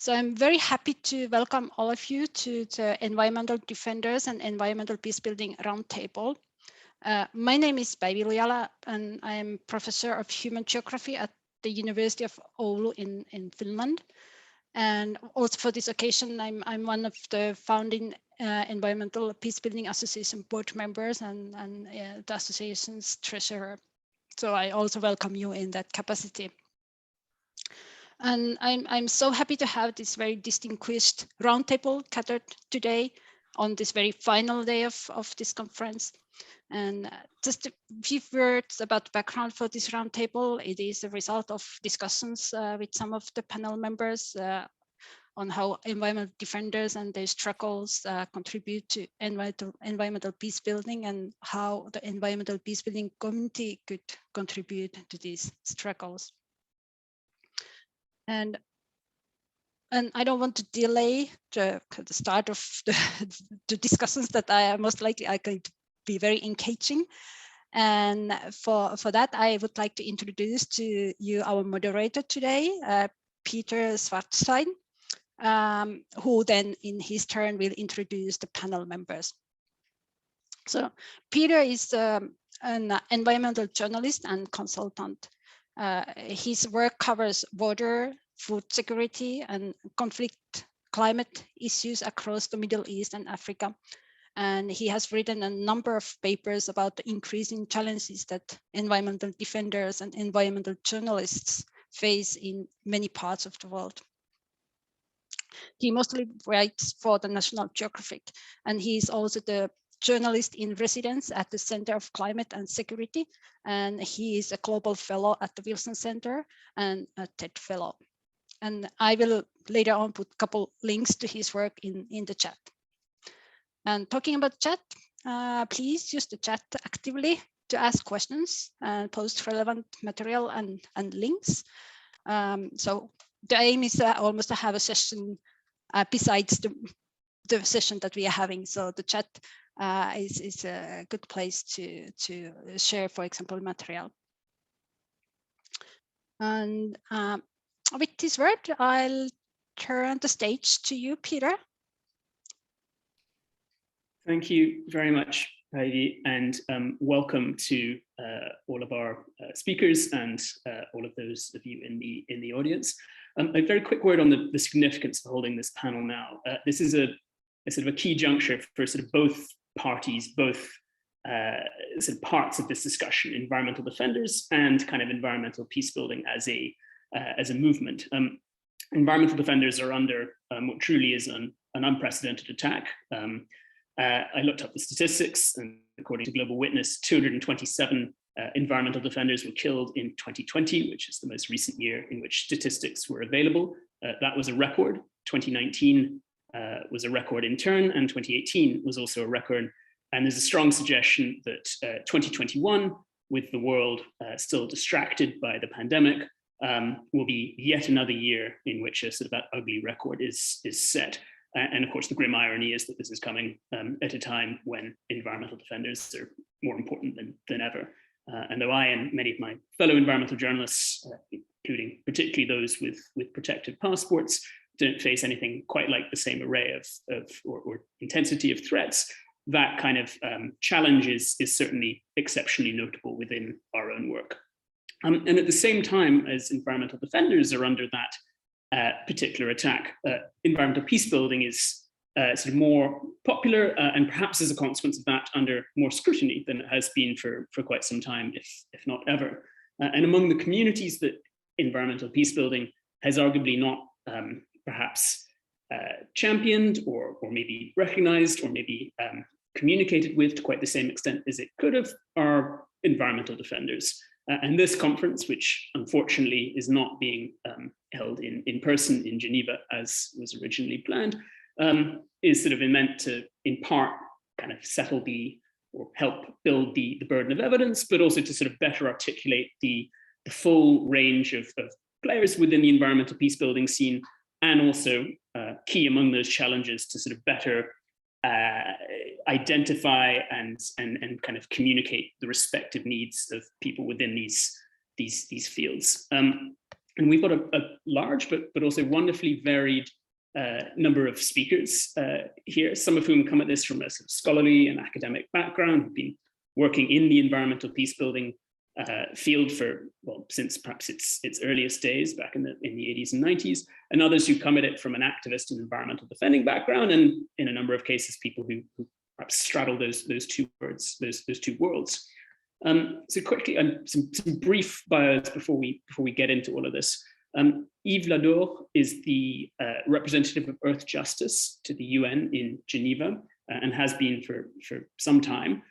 So I'm very happy to welcome all of you to the Environmental Defenders and Environmental Peacebuilding Roundtable. My name is Päivi Lujala, and I am Professor of Human Geography at the University of Oulu in Finland. And also for this occasion, I'm one of the founding Environmental Peacebuilding Association board members and the association's treasurer. So I also welcome you in that capacity. And I'm so happy to have this very distinguished roundtable gathered today on this very final day of this conference. And just a few words about the background for this roundtable. It is a result of discussions with some of the panel members on how environmental defenders and their struggles contribute to environmental peace building and how the environmental peace building community could contribute to these struggles. And I don't want to delay the start of the discussions that are most likely are going to be very engaging. And for that, I would like to introduce to you our moderator today, Peter Svartstein, who then in his turn will introduce the panel members. So Peter is an environmental journalist and consultant. His work covers water, food security, and conflict climate issues across the Middle East and Africa. And he has written a number of papers about the increasing challenges that environmental defenders and environmental journalists face in many parts of the world. He mostly writes for the National Geographic, and he is also the journalist in residence at the Center of Climate and Security, and he is a global fellow at the Wilson Center and a TED fellow. And I will later on put a couple links to his work in the chat. And talking about chat, please use the chat actively to ask questions and post relevant material and links. So the aim is almost to have a session besides the session that we are having. So the chat is a good place to share, for example, material. And with this word, I'll turn the stage to you, Peter. Thank you very much, Päivi, and welcome to all of our speakers and all of those of you in the audience. A very quick word on the significance of holding this panel now. This is a sort of a key juncture for sort of both parties, both sort of parts of this discussion, environmental defenders and kind of environmental peace building as a movement. Environmental defenders are under what truly is an unprecedented attack. I looked up the statistics, and according to Global Witness, 227 environmental defenders were killed in 2020, which is the most recent year in which statistics were available. That was a record. 2019 was a record in turn, and 2018 was also a record. And there's a strong suggestion that 2021, with the world still distracted by the pandemic, will be yet another year in which a sort of that ugly record is set. And of course, the grim irony is that this is coming at a time when environmental defenders are more important than ever. And though I and many of my fellow environmental journalists, including particularly those with protected passports, don't face anything quite like the same array or intensity of threats, that kind of challenge is certainly exceptionally notable within our own work. And at the same time as environmental defenders are under that particular attack, environmental peace building is sort of more popular and perhaps as a consequence of that under more scrutiny than it has been for quite some time, if not ever. And among the communities that environmental peace building has arguably not perhaps championed or maybe recognized or maybe communicated with to quite the same extent as it could have are environmental defenders. And this conference, which unfortunately is not being held in person in Geneva as was originally planned, is sort of meant to, in part, kind of settle or help build the burden of evidence, but also to sort of better articulate the full range of players within the environmental peace building scene, and also key among those challenges to sort of better identify and kind of communicate the respective needs of people within these fields. And we've got a large but also wonderfully varied number of speakers here, some of whom come at this from a sort of scholarly and academic background, who've been working in the environmental peacebuilding field for, well, since perhaps its earliest days back in the 80s and 90s, and others who come at it from an activist and environmental defending background, and in a number of cases, people who perhaps straddle those two worlds. So quickly, some brief bios before we get into all of this. Yves Lador is the representative of Earth Justice to the UN in Geneva, and has been for some time.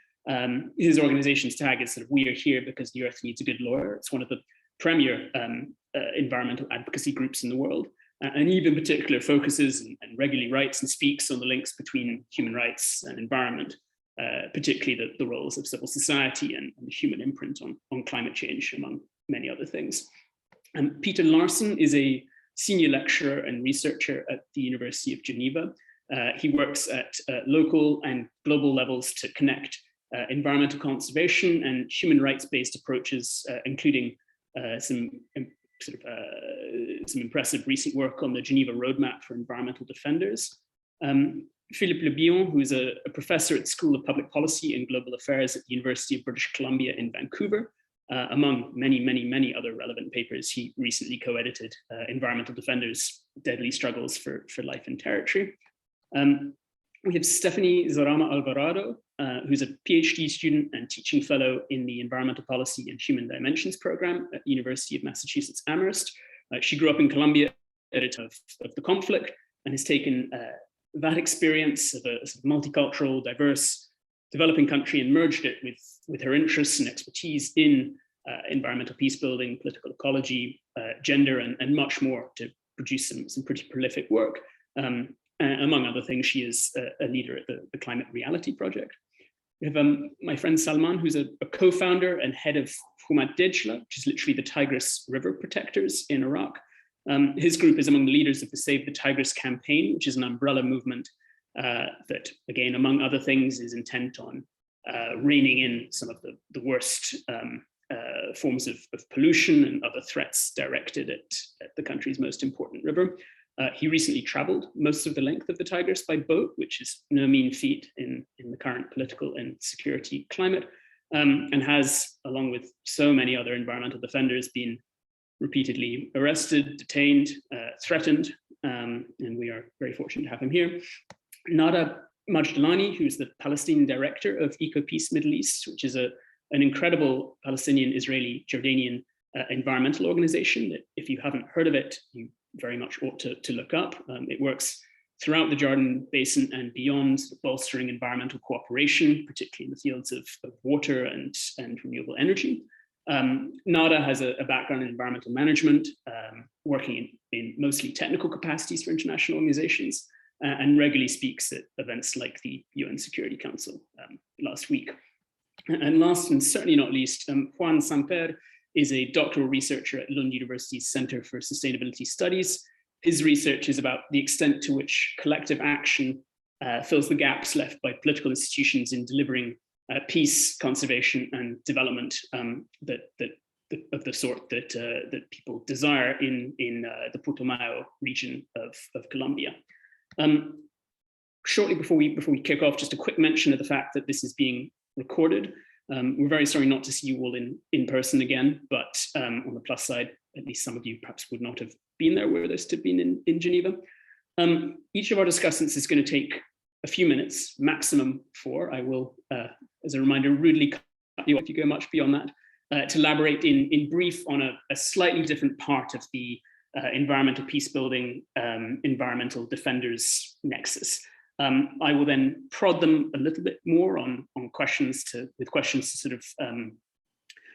His organization's tag is sort of "We are here because the Earth needs a good lawyer." It's one of the premier environmental advocacy groups in the world, and Yves in particular focuses and regularly writes and speaks on the links between human rights and environment, particularly the roles of civil society and the human imprint on climate change, among many other things. Peter Larson is a senior lecturer and researcher at the University of Geneva. He works at local and global levels to connect environmental conservation and human rights-based approaches, including some impressive recent work on the Geneva Road Map for environmental defenders. Philippe Le Bihan, who's a professor at the School of Public Policy and Global Affairs at the University of British Columbia in Vancouver. Among many other relevant papers, he recently co-edited Environmental Defenders: Deadly Struggles for Life and Territory. We have Stephanie Zarama Alvarado, who's a PhD student and teaching fellow in the Environmental Policy and Human Dimensions program at the University of Massachusetts Amherst. She grew up in Colombia at the time of the conflict, and has taken that experience of a multicultural, diverse, developing country and merged it with her interests and expertise in environmental peacebuilding, political ecology, gender, and much more to produce some pretty prolific work. Among other things, she is a leader at the Climate Reality Project. We have my friend Salman, who's a co-founder and head of Humat Dejla, which is literally the Tigris River Protectors in Iraq. His group is among the leaders of the Save the Tigris campaign, which is an umbrella movement that, again, among other things, is intent on reining in some of the worst forms of pollution and other threats directed at the country's most important river. He recently traveled most of the length of the Tigris by boat, which is no mean feat in the current political and security climate, and has, along with so many other environmental defenders, been repeatedly arrested, detained, threatened, and we are very fortunate to have him here. Nada Majdalani, who's the Palestinian director of EcoPeace Middle East, which is an incredible Palestinian, Israeli, Jordanian environmental organization that, if you haven't heard of it, you very much ought to look up. It works throughout the Jordan Basin and beyond, bolstering environmental cooperation, particularly in the fields of water and renewable energy. Nada has a background in environmental management, working in mostly technical capacities for international organizations, and regularly speaks at events like the UN Security Council last week. And last and certainly not least, Juan Samper is a doctoral researcher at Lund University's Center for Sustainability Studies. His research is about the extent to which collective action fills the gaps left by political institutions in delivering peace, conservation, and development of the sort that people desire in the Putumayo region of Colombia. Shortly before we kick off, just a quick mention of the fact that this is being recorded. We're very sorry not to see you all in person again, but on the plus side, at least some of you perhaps would not have been there were this to have been in Geneva. Each of our discussants is going to take a few minutes, maximum 4. I will, as a reminder, rudely cut you off if you go much beyond that, to elaborate in brief on a slightly different part of the environmental peacebuilding, environmental defenders nexus. I will then prod them a little bit more on questions to sort of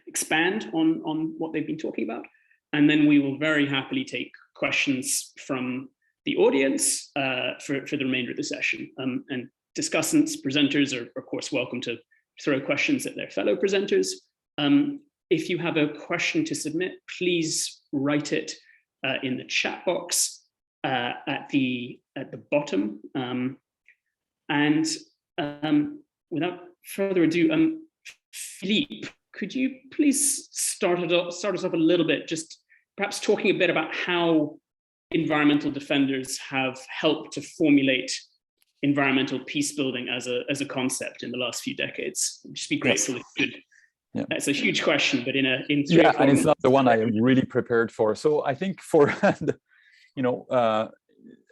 expand on what they've been talking about. And then we will very happily take questions from the audience for the remainder of the session. And discussants, presenters are of course welcome to throw questions at their fellow presenters. If you have a question to submit, please write it in the chat box at the bottom. And without further ado, Philippe, could you please start us off a little bit, just perhaps talking a bit about how environmental defenders have helped to formulate environmental peace building as a concept in the last few decades. I'd just be grateful if you could. Yeah. It's a huge question, but in 3 or 4 and it's not the one I really prepared for. So I think for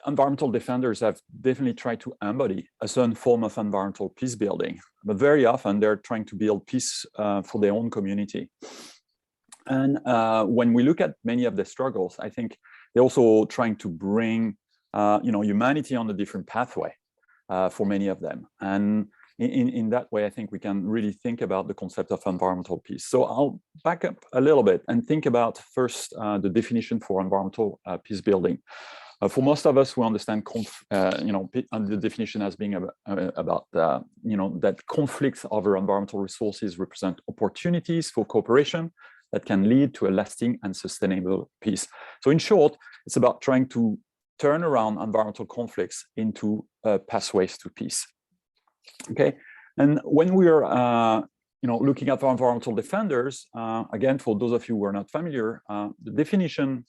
environmental defenders have definitely tried to embody a certain form of environmental peace building, but very often they're trying to build peace for their own community. And when we look at many of the struggles, I think they're also trying to bring humanity on a different pathway for many of them. And in that way, I think we can really think about the concept of environmental peace. So I'll back up a little bit and think about first the definition for environmental peace building. For most of us, we understand the definition as being about that conflicts over environmental resources represent opportunities for cooperation that can lead to a lasting and sustainable peace. So in short, it's about trying to turn around environmental conflicts into pathways to peace. Okay, and when we are looking at environmental defenders, again, for those of you who are not familiar, the definition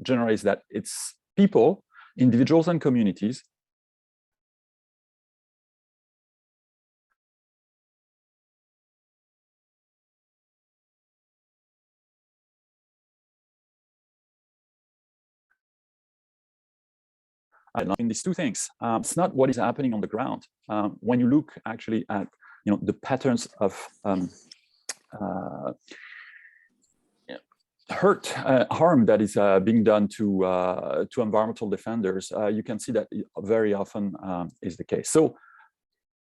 generally is that it's people, individuals and communities in these two things. It's not what is happening on the ground. When you look actually at the patterns of harm that is being done to environmental defenders, you can see that very often is the case. So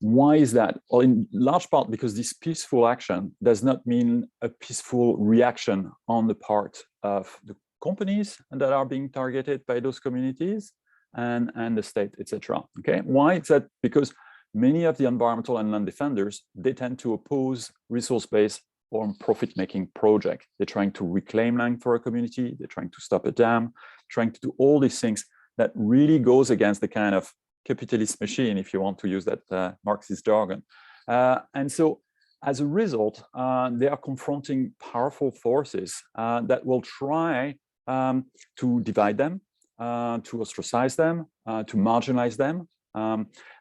why is that? Well, in large part because this peaceful action does not mean a peaceful reaction on the part of the companies that are being targeted by those communities and the state, etc. Okay, why is that? Because many of the environmental and land defenders, they tend to oppose resource-based or profit-making project. They're trying to reclaim land for a community. They're trying to stop a dam, trying to do all these things that really goes against the kind of capitalist machine, if you want to use that Marxist jargon. And so as a result, they are confronting powerful forces that will try to divide them, to ostracize them, to marginalize them.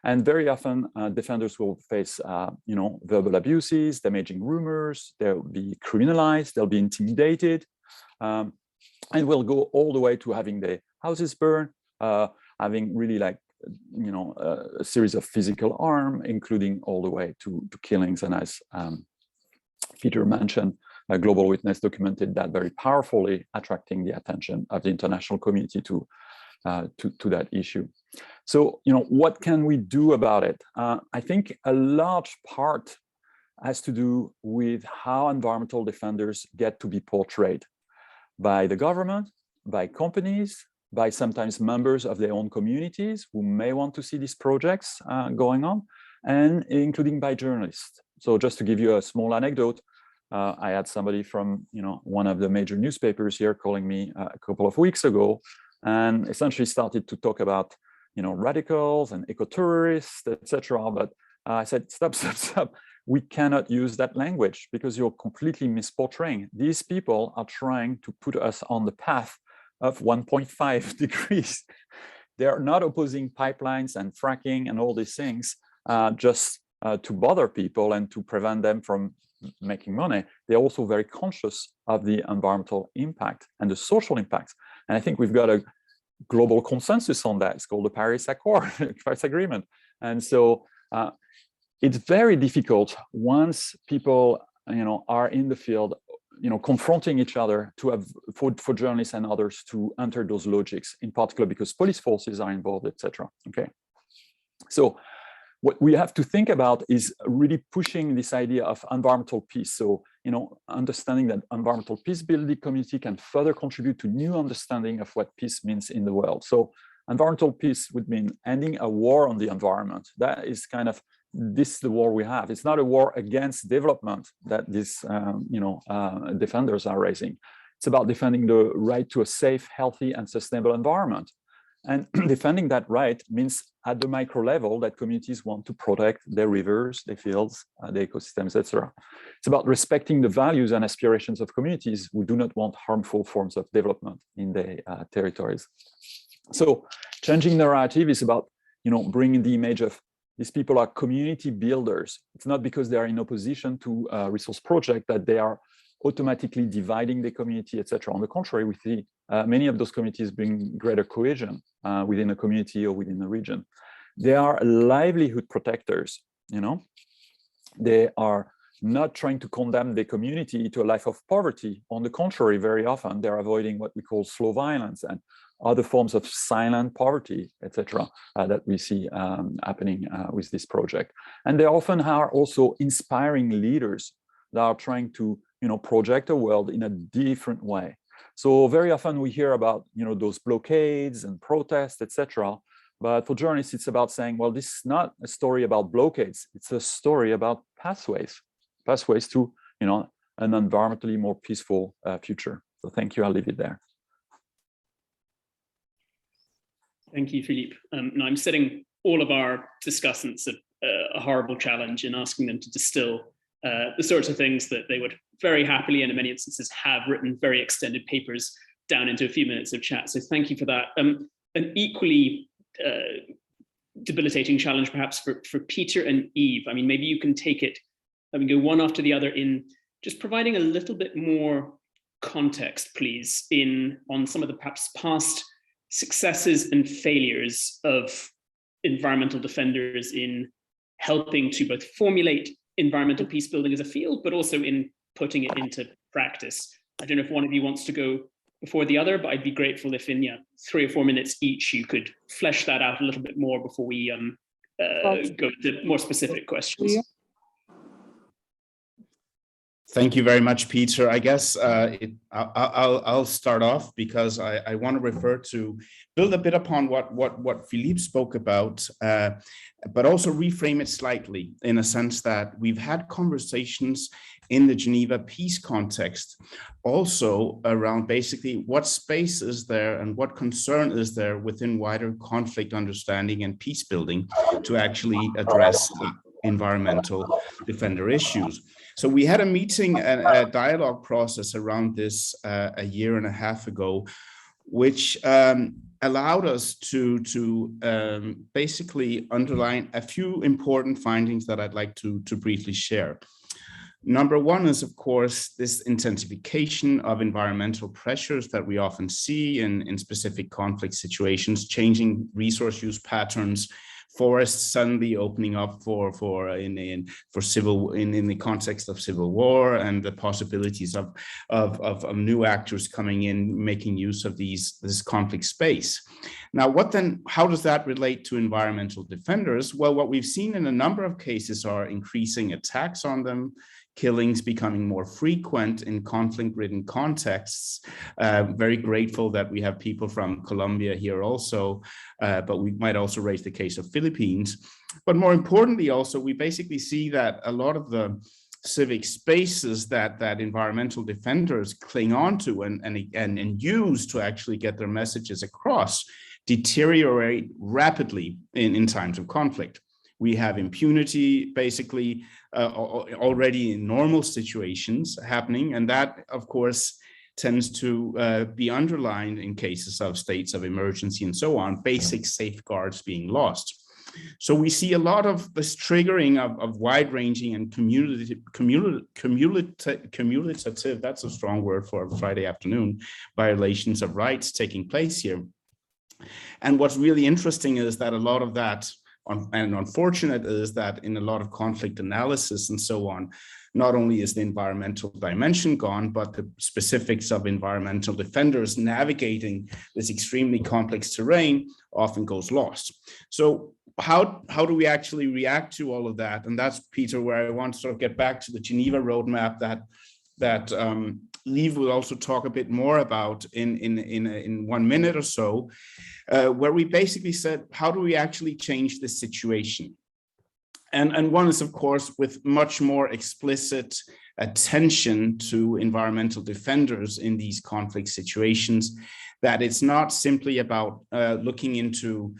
And very often defenders will face verbal abuses, damaging rumors, they'll be criminalized, they'll be intimidated, and will go all the way to having their houses burned, having really a series of physical harm, including all the way to killings. And as Peter mentioned, Global Witness documented that very powerfully, attracting the attention of the international community to that issue. So, what can we do about it? I think a large part has to do with how environmental defenders get to be portrayed by the government, by companies, by sometimes members of their own communities who may want to see these projects going on, and including by journalists. So just to give you a small anecdote, I had somebody from one of the major newspapers here calling me a couple of weeks ago, and essentially started to talk about radicals and eco-terrorists, etc. But I said, stop. We cannot use that language because you're completely misportraying. These people are trying to put us on the path of 1.5 degrees. They are not opposing pipelines and fracking and all these things just to bother people and to prevent them from making money. They're also very conscious of the environmental impact and the social impact. And I think we've got a global consensus on that. It's called the Paris Accord, Paris Agreement. And so it's very difficult once people, are in the field, confronting each other to have for journalists and others to enter those logics, in particular because police forces are involved, etc. Okay. So what we have to think about is really pushing this idea of environmental peace. So, understanding that environmental peace building community can further contribute to new understanding of what peace means in the world. So environmental peace would mean ending a war on the environment. That is this is the war we have. It's not a war against development that these, defenders are raising. It's about defending the right to a safe, healthy, and sustainable environment. And defending that right means at the micro level that communities want to protect their rivers, their fields, their ecosystems, etc. It's about respecting the values and aspirations of communities who do not want harmful forms of development in their territories. So changing the narrative is about, bringing the image of these people are community builders. It's not because they are in opposition to a resource project that they are automatically dividing the community, etc. On the contrary, we see many of those communities bring greater cohesion within a community or within a region. They are livelihood protectors, They are not trying to condemn the community to a life of poverty. On the contrary, very often they're avoiding what we call slow violence and other forms of silent poverty, etc., that we see happening with this project. And they often are also inspiring leaders that are trying to project a world in a different way. So very often we hear about those blockades and protests, etc. But for journalists, it's about saying, well, this is not a story about blockades. It's a story about pathways to an environmentally more peaceful future. So thank you. I'll leave it there. Thank you, Philippe. Now I'm setting all of our discussants a horrible challenge in asking them to distill the sorts of things that they would very happily, and in many instances have written very extended papers down into a few minutes of chat. So thank you for that. An equally debilitating challenge perhaps for Peter and Yves. I mean, maybe you can take it, go one after the other in just providing a little bit more context, please, on some of the perhaps past successes and failures of environmental defenders in helping to both formulate environmental peace building as a field, but also in putting it into practice. I don't know if one of you wants to go before the other, but I'd be grateful if in 3 or 4 minutes each, you could flesh that out a little bit more before we go to more specific questions. Thank you very much, Peter. I guess I'll start off because I want to build a bit upon what Philippe spoke about, but also reframe it slightly in a sense that we've had conversations in the Geneva peace context also around basically what space is there and what concern is there within wider conflict understanding and peace building to actually address environmental defender issues. So we had a meeting, a dialogue process around this a year and a half ago, which allowed us to basically underline a few important findings that I'd like to briefly share. Number one is, of course, this intensification of environmental pressures that we often see in specific conflict situations, changing resource use patterns, forests suddenly opening up in the context of civil war, and the possibilities of new actors coming in, making use of this conflict space. Now, how does that relate to environmental defenders? Well, what we've seen in a number of cases are increasing attacks on them, killings becoming more frequent in conflict-ridden contexts. Very grateful that we have people from Colombia here also, but we might also raise the case of Philippines. But more importantly, also, we basically see that a lot of the civic spaces that environmental defenders cling onto and use to actually get their messages across deteriorate rapidly in times of conflict. We have impunity basically already in normal situations happening, and that, of course, tends to be underlined in cases of states of emergency and so on, basic safeguards being lost. So we see a lot of this triggering of wide-ranging and cumulative, that's a strong word for a Friday afternoon, violations of rights taking place here. And what's really interesting is that a lot of that, and unfortunate is that in a lot of conflict analysis and so on, not only is the environmental dimension gone, but the specifics of environmental defenders navigating this extremely complex terrain often goes lost. So how do we actually react to all of that? And that's, Peter, where I want to sort of get back to the Geneva Road Map that Yves will also talk a bit more about in 1 minute or so, where we basically said, how do we actually change this situation? And one is, of course, with much more explicit attention to environmental defenders in these conflict situations, that it's not simply about looking into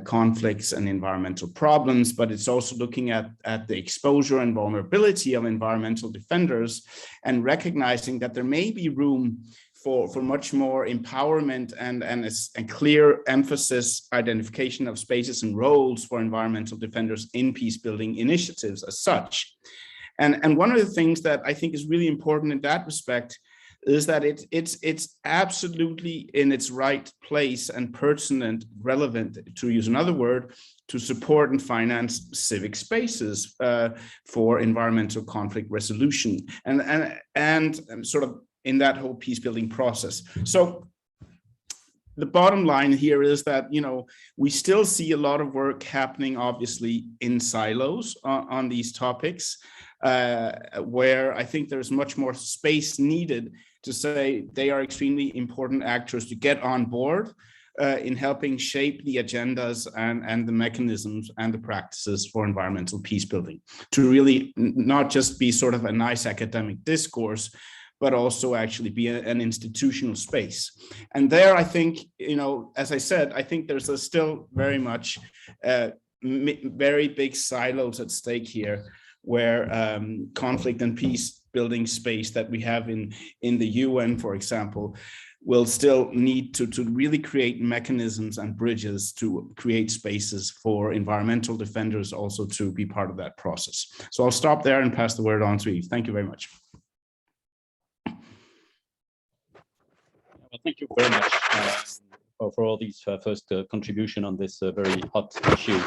conflicts and environmental problems, but it's also looking at the exposure and vulnerability of environmental defenders and recognizing that there may be room for much more empowerment and a clear emphasis, identification of spaces and roles for environmental defenders in peace-building initiatives as such. And one of the things that I think is really important in that respect is that it's absolutely in its right place and pertinent, relevant, to use another word, to support and finance civic spaces for environmental conflict resolution and sort of in that whole peace building process. So the bottom line here is that, you know, we still see a lot of work happening, obviously, in silos on these topics, where I think there's much more space needed to say they are extremely important actors to get on board in helping shape the agendas and the mechanisms and the practices for environmental peace building, to really not just be sort of a nice academic discourse, but also actually be an institutional space. And there, I think, you know, as I said, I think there's still very much very big silos at stake here, where conflict and peace building space that we have in the UN, for example, will still need to really create mechanisms and bridges to create spaces for environmental defenders also to be part of that process. So I'll stop there and pass the word on to Yves. Thank you very much. Well, thank you very much for all these first contribution on this very hot issue.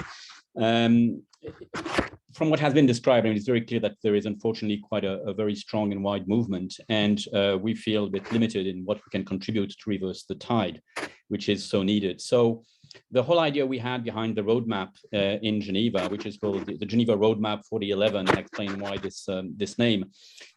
From what has been described, I mean, it's very clear that there is unfortunately quite a very strong and wide movement, and we feel a bit limited in what we can contribute to reverse the tide, which is so needed. So the whole idea we had behind the roadmap in Geneva, which is called the Geneva Road Map 4011, and explain why this name,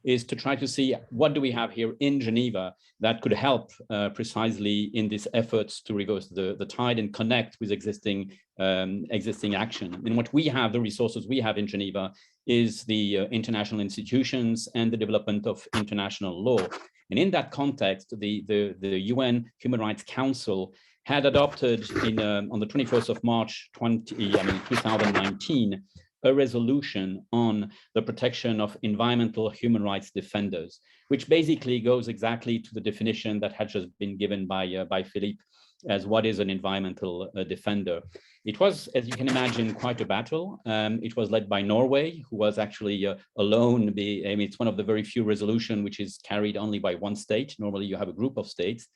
is to try to see what do we have here in Geneva that could help precisely in these efforts to reverse the tide and connect with existing action. And what we have, the resources we have in Geneva, is the international institutions and the development of international law. And in that context, the UN Human Rights Council had adopted on the 21st of March 2019 a resolution on the protection of environmental human rights defenders, which basically goes exactly to the definition that had just been given by Philippe as what is an environmental defender. It was, as you can imagine, quite a battle. It was led by Norway, who was actually alone. I mean, it's one of the very few resolutions which is carried only by one state. Normally you have a group of states.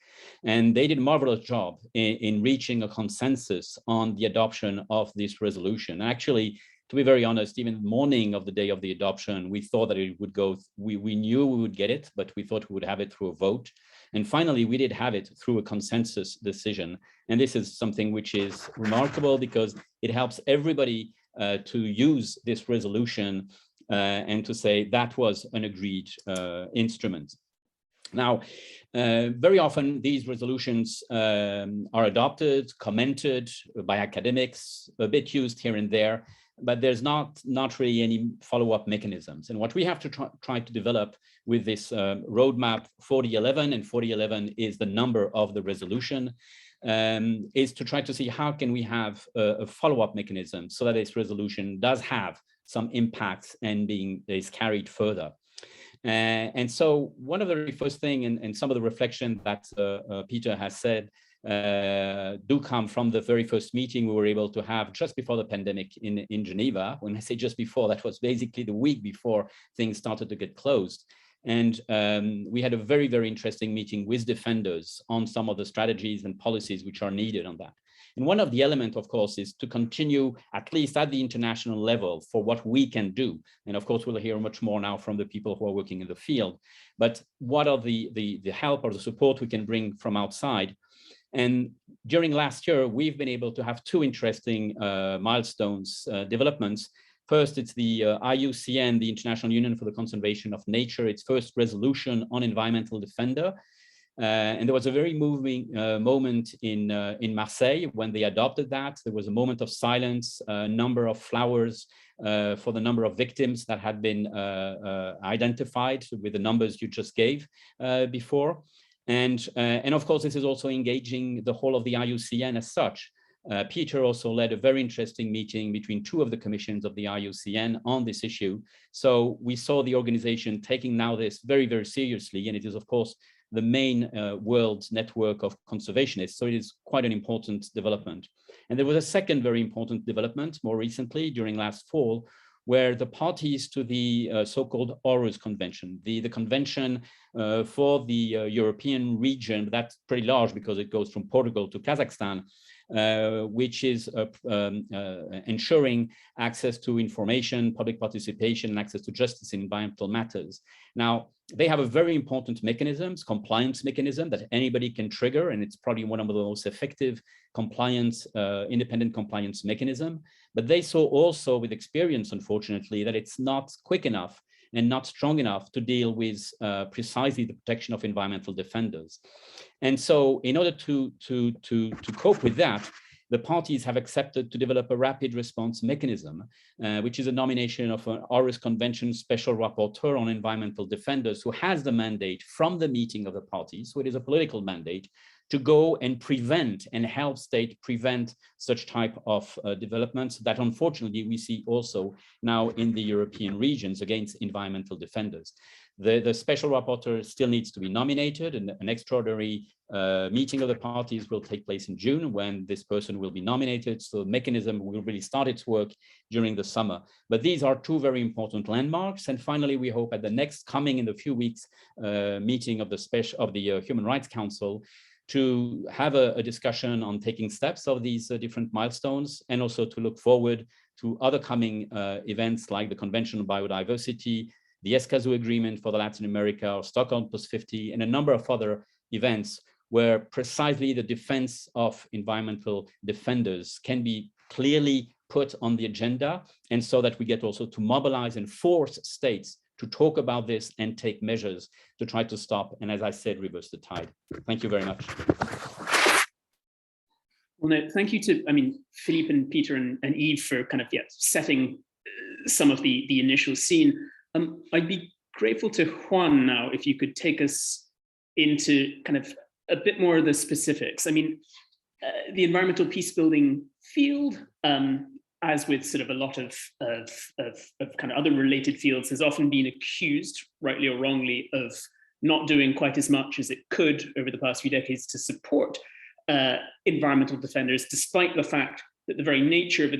And they did a marvelous job in reaching a consensus on the adoption of this resolution. Actually, to be very honest, even the morning of the day of the adoption, we thought that it would go, we knew we would get it, but we thought we would have it through a vote. And finally, we did have it through a consensus decision. And this is something which is remarkable because it helps everybody to use this resolution and to say that was an agreed instrument. Now, very often these resolutions are adopted, commented by academics, a bit used here and there, but there's not really any follow-up mechanisms. And what we have to try to develop with this roadmap 4011, and 4011 is the number of the resolution, is to try to see how can we have a follow-up mechanism so that this resolution does have some impacts and is carried further. And so one of the very first thing and some of the reflection that Peter has said do come from the very first meeting we were able to have just before the pandemic in Geneva. When I say just before, that was basically the week before things started to get closed. And we had a very, very interesting meeting with defenders on some of the strategies and policies which are needed on that. And one of the elements, of course, is to continue, at least at the international level, for what we can do. And of course, we'll hear much more now from the people who are working in the field. But what are the help or the support we can bring from outside? And during last year, we've been able to have two interesting milestones, developments. First, it's the IUCN, the International Union for the Conservation of Nature, its first resolution on environmental defender, And there was a very moving moment in Marseille when they adopted that. There was a moment of silence, a number of flowers for the number of victims that had been identified with the numbers you just gave before. And of course, this is also engaging the whole of the IUCN as such. Peter also led a very interesting meeting between two of the commissions of the IUCN on this issue. So we saw the organization taking now this very, very seriously. And it is, of course, the main world network of conservationists. So it is quite an important development. And there was a second very important development more recently during last fall, where the parties to the so-called Horus Convention, the convention for the European region, that's pretty large because it goes from Portugal to Kazakhstan, which is ensuring access to information, public participation, and access to justice in environmental matters. Now, they have a very important mechanisms, compliance mechanism that anybody can trigger, and it's probably one of the most effective compliance, independent compliance mechanism. But they saw also with experience, unfortunately, that it's not quick enough and not strong enough to deal with precisely the protection of environmental defenders. And so in order to cope with that, the parties have accepted to develop a rapid response mechanism, which is a nomination of an Horus Convention Special Rapporteur on Environmental Defenders, who has the mandate from the meeting of the parties, so it is a political mandate, to go and prevent and help state prevent such type of developments that unfortunately we see also now in the European regions against environmental defenders. The special rapporteur still needs to be nominated, and an extraordinary meeting of the parties will take place in June when this person will be nominated. So the mechanism will really start its work during the summer. But these are two very important landmarks. And finally, we hope at the next coming in a few weeks meeting of the Human Rights Council to have a discussion on taking steps of these different milestones, and also to look forward to other coming events like the Convention on Biodiversity, the Escazú Agreement for the Latin America, or Stockholm +50, and a number of other events where precisely the defense of environmental defenders can be clearly put on the agenda, and so that we get also to mobilize and force states to talk about this and take measures to try to stop, and as I said, reverse the tide. Thank you very much. Well, no, thank you to, Philippe and Peter and Yves for kind of, setting some of the initial scene. I'd be grateful to Juan now if you could take us into kind of a bit more of the specifics. The environmental peacebuilding field, as with sort of a lot of kind of other related fields, has often been accused, rightly or wrongly, of not doing quite as much as it could over the past few decades to support environmental defenders, despite the fact that the very nature of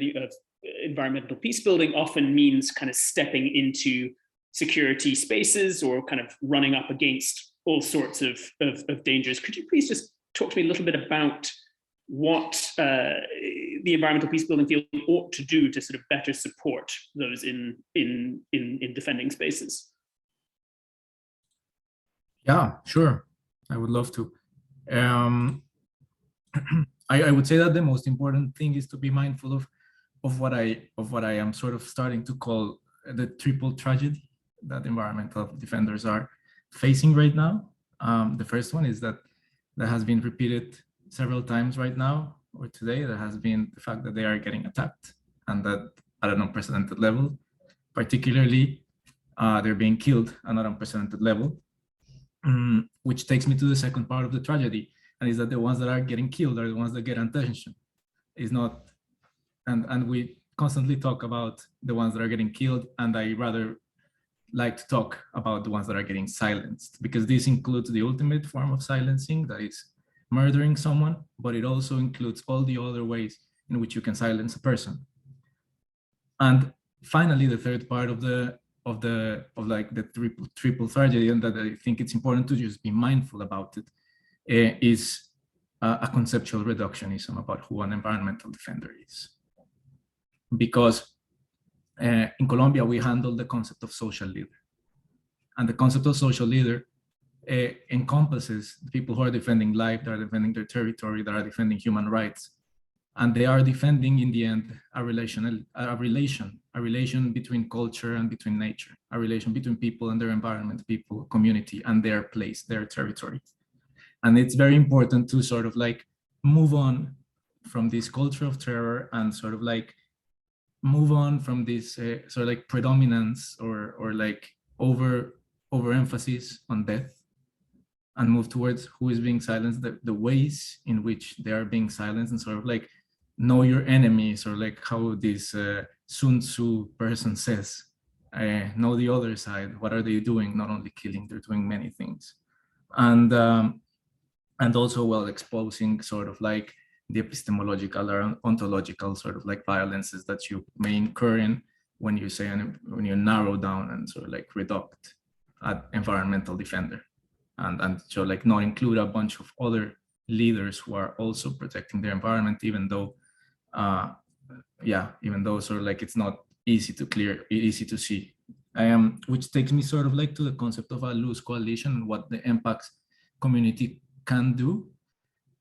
environmental peacebuilding often means kind of stepping into security spaces or kind of running up against all sorts of dangers. Could you please just talk to me a little bit about what the environmental peacebuilding field ought to do to sort of better support those in defending spaces? Yeah, sure. I would love to. I would say that the most important thing is to be mindful of what I am sort of starting to call the triple tragedy that environmental defenders are facing right now. The first one is that has been repeated several times right now or today. There has been the fact that they are getting attacked, and that at an unprecedented level. Particularly, they're being killed at an unprecedented level, which takes me to the second part of the tragedy, and is that the ones that are getting killed are the ones that get attention. Is not, and we constantly talk about the ones that are getting killed, and I rather like to talk about the ones that are getting silenced, because this includes the ultimate form of silencing, that is murdering someone, but it also includes all the other ways in which you can silence a person. And finally, the third part of the triple tragedy, and that I think it's important to just be mindful about it, is a conceptual reductionism about who an environmental defender is. Because in Colombia, we handle the concept of social leader. And the concept of social leader encompasses the people who are defending life, that are defending their territory, that are defending human rights. And they are defending, in the end, a relation between culture and between nature, a relation between people and their environment, people, community, and their place, their territory. And it's very important to sort of like move on from this culture of terror and sort of like move on from this sort of like predominance or like overemphasis on death, and move towards who is being silenced, the ways in which they are being silenced, and sort of like know your enemies, or like how this Sun Tzu person says, know the other side. What are they doing? Not only killing, they're doing many things. And also, well, exposing sort of like the epistemological or ontological sort of like violences that you may incur in when you say, when you narrow down and sort of like reduct an environmental defender, and so like not include a bunch of other leaders who are also protecting their environment, even though even though sort of like it's not easy to see. Which takes me sort of like to the concept of a loose coalition and what the impacts community can do.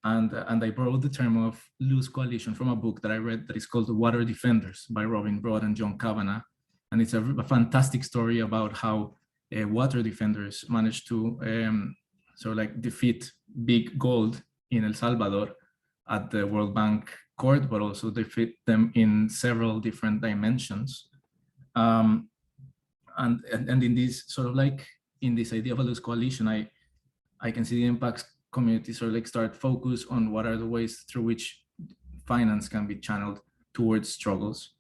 And I borrowed the term of loose coalition from a book that I read that is called The Water Defenders by Robin Broad and John Kavanagh. And it's a fantastic story about how water defenders managed to sort of like defeat big gold in El Salvador at the World Bank court, but also defeat them in several different dimensions. And in this sort of like, in this idea of a loose coalition, I can see the impacts communities sort of like start focus on what are the ways through which finance can be channeled towards struggles,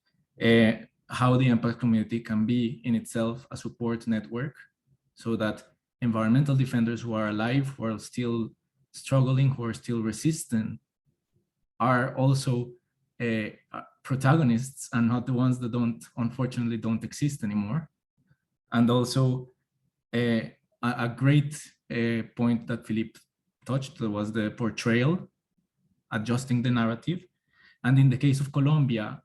how the impact community can be in itself a support network, so that environmental defenders who are alive, who are still struggling, who are still resistant, are also protagonists and not the ones that unfortunately don't exist anymore. And also a great point that Philippe touched was the portrayal, adjusting the narrative. And in the case of Colombia,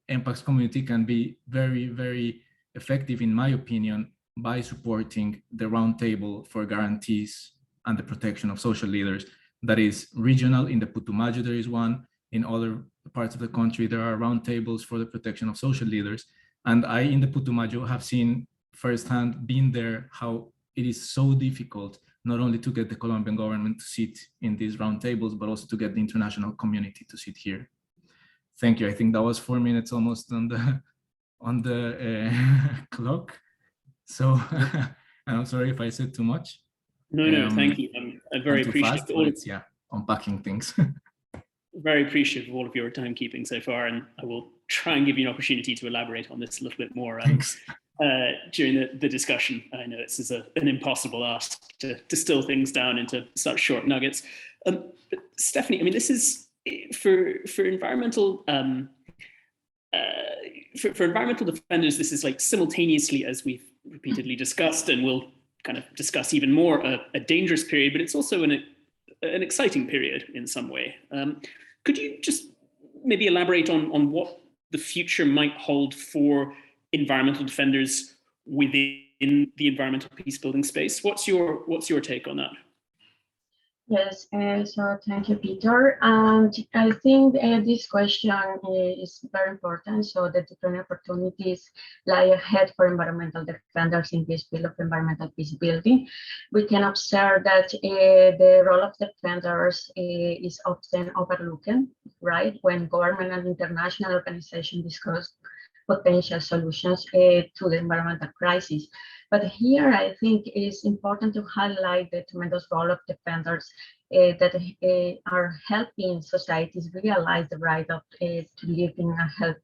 impacts community can be very, very effective, in my opinion, by supporting the roundtable for guarantees and the protection of social leaders. That is regional. In the Putumayo, there is one. In other parts of the country, there are roundtables for the protection of social leaders. And I, in the Putumayo, have seen firsthand, been there, how it is so difficult not only to get the Colombian government to sit in these roundtables, but also to get the international community to sit here. Thank you. I think that was 4 minutes almost on the clock. So, and I'm sorry if I said too much. No, thank you. I'm very appreciative. Fast, unpacking things. Very appreciative of all of your timekeeping so far, and I will try and give you an opportunity to elaborate on this a little bit more during the discussion. I know this is an impossible ask to distill things down into such short nuggets. But Stephanie, I mean, this is for environmental for environmental defenders. This is like simultaneously, as we've repeatedly discussed, and we'll kind of discuss even more, a dangerous period, but it's also an exciting period in some way. Could you just maybe elaborate on what the future might hold for environmental defenders within the environmental peacebuilding space? What's your take on that? Yes, so thank you, Peter. And I think this question is very important. So the different opportunities lie ahead for environmental defenders in this field of environmental peacebuilding. We can observe that the role of defenders is often overlooked, right? When government and international organizations discuss potential solutions to the environmental crisis. But here, I think it is important to highlight the tremendous role of defenders that are helping societies realize the right of to live in a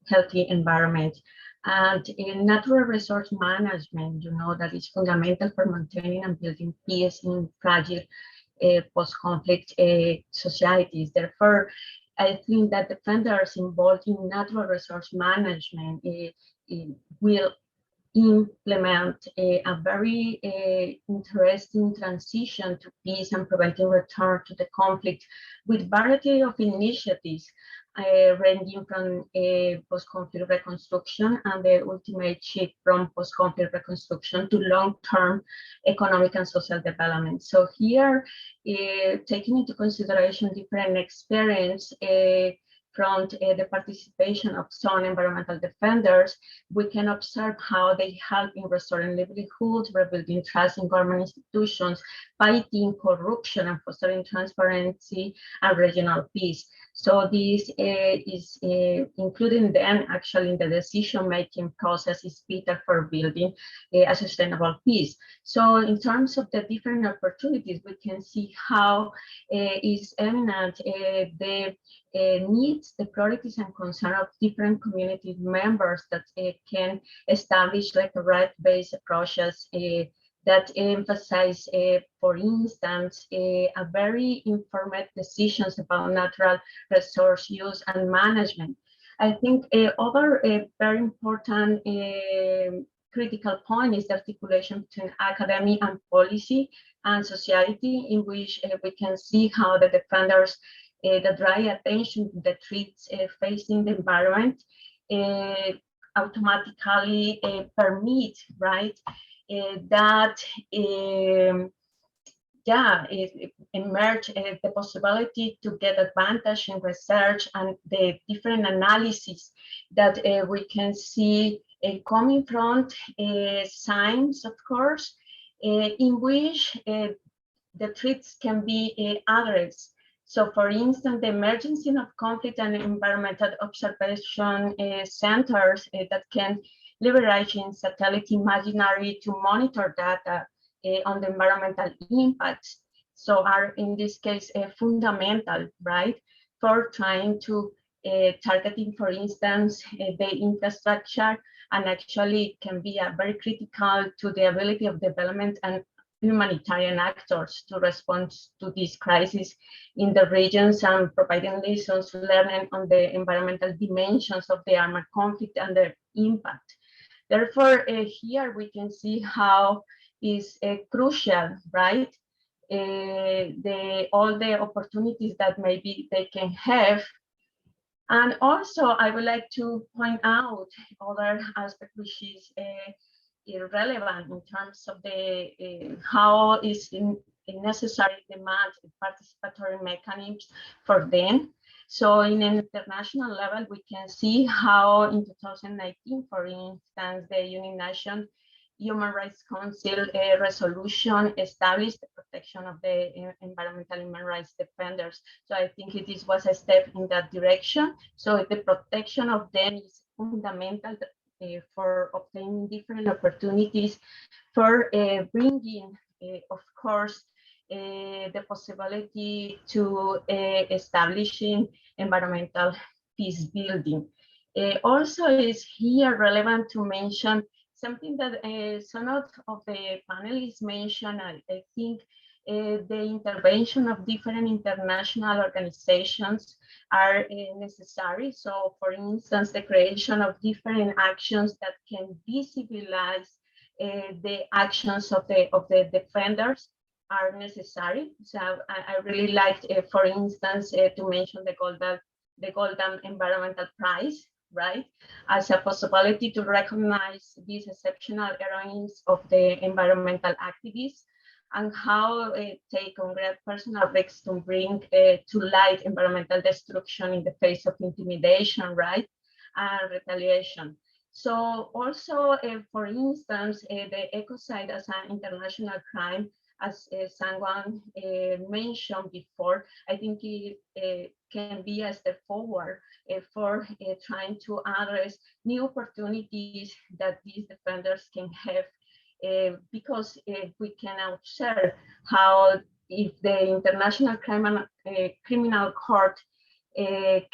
healthy environment. And in natural resource management, you know, that is fundamental for maintaining and building peace in fragile post-conflict societies. Therefore, I think that defenders involved in natural resource management will implement a very interesting transition to peace and preventing return to the conflict with variety of initiatives ranging from post-conflict reconstruction and the ultimate shift from post-conflict reconstruction to long-term economic and social development. So here, taking into consideration different experience, from the participation of some environmental defenders, we can observe how they help in restoring livelihoods, rebuilding trust in government institutions, fighting corruption and fostering transparency and regional peace. So this is including them actually in the decision-making process is vital for building a sustainable peace. So in terms of the different opportunities, we can see how is eminent the needs, the priorities and concern of different community members that can establish like a right-based approaches that emphasize, for instance, a very informed decisions about natural resource use and management. I think other very important critical point is the articulation between academy and policy and society, in which we can see how the defenders that draw attention to the threats facing the environment automatically permit, right, that emerge the possibility to get advantage in research and the different analysis that we can see coming from science, of course, in which the threats can be addressed. So for instance, the emergence of conflict and environmental observation centers that can leverage in satellite imagery to monitor data on the environmental impacts. So are in this case fundamental, right, for trying to targeting, for instance, the infrastructure, and actually can be very critical to the ability of development and humanitarian actors to respond to this crisis in the regions and providing lessons learned on the environmental dimensions of the armed conflict and their impact. Therefore, here we can see how is crucial, right? All the opportunities that maybe they can have. And also, I would like to point out other aspect which is irrelevant in terms of the how is necessary demand participatory mechanisms for them. So in an international level, we can see how in 2019, for instance, the United Nations Human Rights Council resolution established the protection of the environmental human rights defenders. So I think this was a step in that direction. So the protection of them is fundamental for obtaining different opportunities for bringing, of course, the possibility to establishing environmental peace building. Also is here relevant to mention something that some of the panelists mentioned. I think the intervention of different international organizations are necessary. So for instance, the creation of different actions that can visibilize the actions of the defenders are necessary. So I really liked, for instance, to mention the Golden Environmental Prize, right, as a possibility to recognize these exceptional heroines of the environmental activists and how take on great personal risks to bring to light environmental destruction in the face of intimidation, right, and retaliation. So also, for instance, the ecocide as an international crime, as someone mentioned before, I think it can be a step forward for trying to address new opportunities that these defenders can have, because we can observe how if the International Criminal Court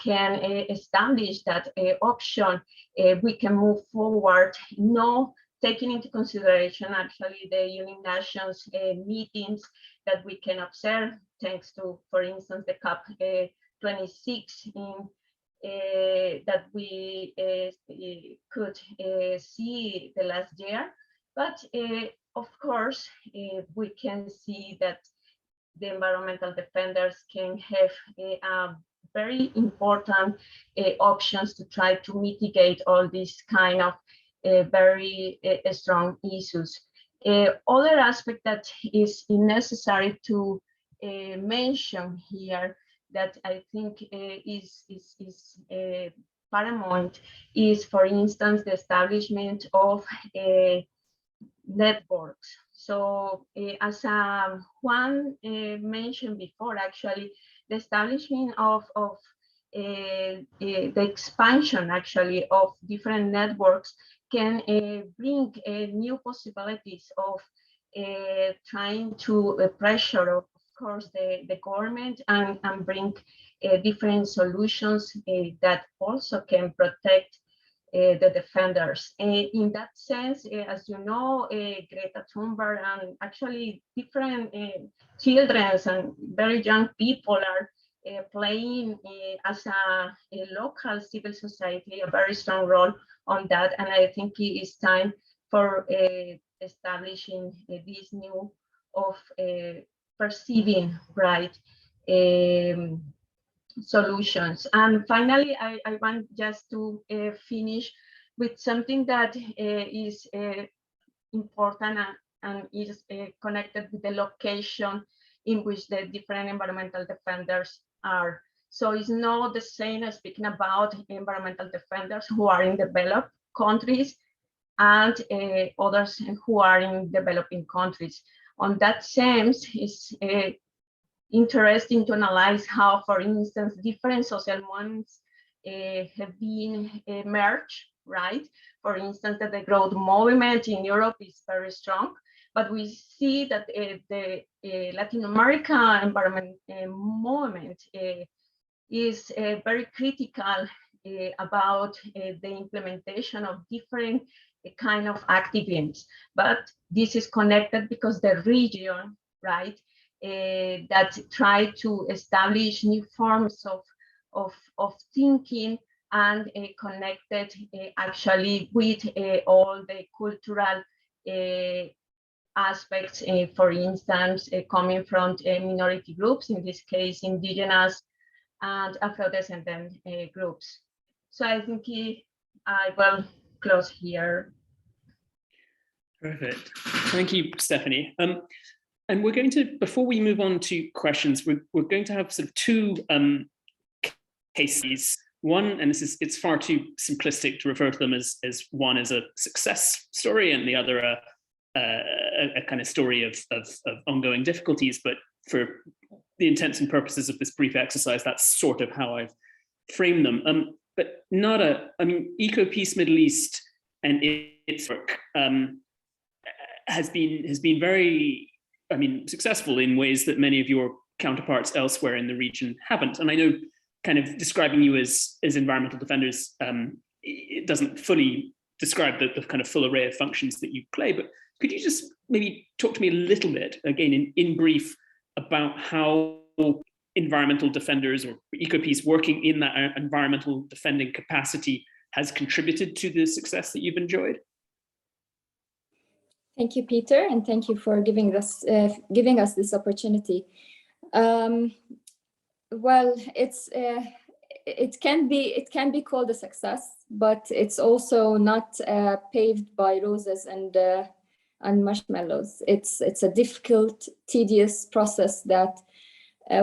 can establish that option, we can move forward, taking into consideration actually the United Nations meetings that we can observe, thanks to, for instance, the COP26 that we could see the last year. But of course, we can see that the environmental defenders can have very important options to try to mitigate all these kind of very strong issues. Other aspect that is necessary to mention here that I think is paramount is, for instance, the establishment of networks. So as Juan mentioned before, actually, the establishment of the expansion actually of different networks can bring new possibilities of trying to pressure, of course, the government and bring different solutions that also can protect the defenders. In that sense, as you know, Greta Thunberg and actually different children and very young people are playing as a local civil society a very strong role on that. And I think it is time for establishing this new of perceiving right solutions. And finally, I want just to finish with something that is important and is connected with the location in which the different environmental defenders are. So it's not the same as speaking about environmental defenders who are in developed countries and others who are in developing countries. On that sense, it's interesting to analyze how, for instance, different social movements have been merged, right? For instance, that the growth movement in Europe is very strong, but we see that the Latin America environment movement is very critical about the implementation of different kind of activisms. But this is connected because the region, right, that try to establish new forms of thinking and connected actually with all the cultural aspects, for instance, coming from minority groups, in this case, indigenous and Afro-descendant groups. So I think I will close here. Perfect. Thank you, Stephanie. And we're going to, before we move on to questions, we're going to have sort of two cases. One, and it's far too simplistic to refer to them as one as a success story and the other a kind of story of ongoing difficulties. But for the intents and purposes of this brief exercise, that's sort of how I've framed them. But I mean, EcoPeace Middle East and its work has been very, I mean, successful in ways that many of your counterparts elsewhere in the region haven't. And I know, kind of describing you as environmental defenders, it doesn't fully describe the kind of full array of functions that you play, but could you just maybe talk to me a little bit, again, in brief, about how environmental defenders or EcoPeace working in that environmental defending capacity has contributed to the success that you've enjoyed? Thank you, Peter, and thank you for giving us this opportunity. Well, it can be called a success, but it's also not paved by roses and marshmallows. It's a difficult, tedious process that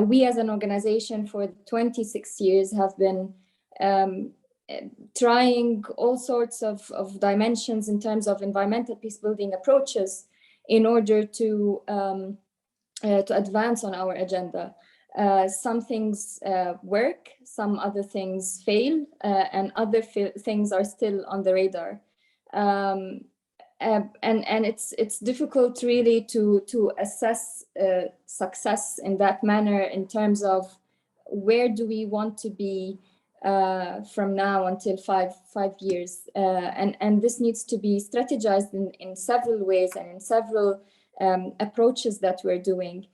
we as an organization for 26 years have been trying all sorts of dimensions in terms of environmental peace building approaches in order to advance on our agenda. Some things work, some other things fail, and other things are still on the radar. And it's difficult really to assess success in that manner in terms of where do we want to be from now until five years. And this needs to be strategized in several ways and in several approaches that we're doing.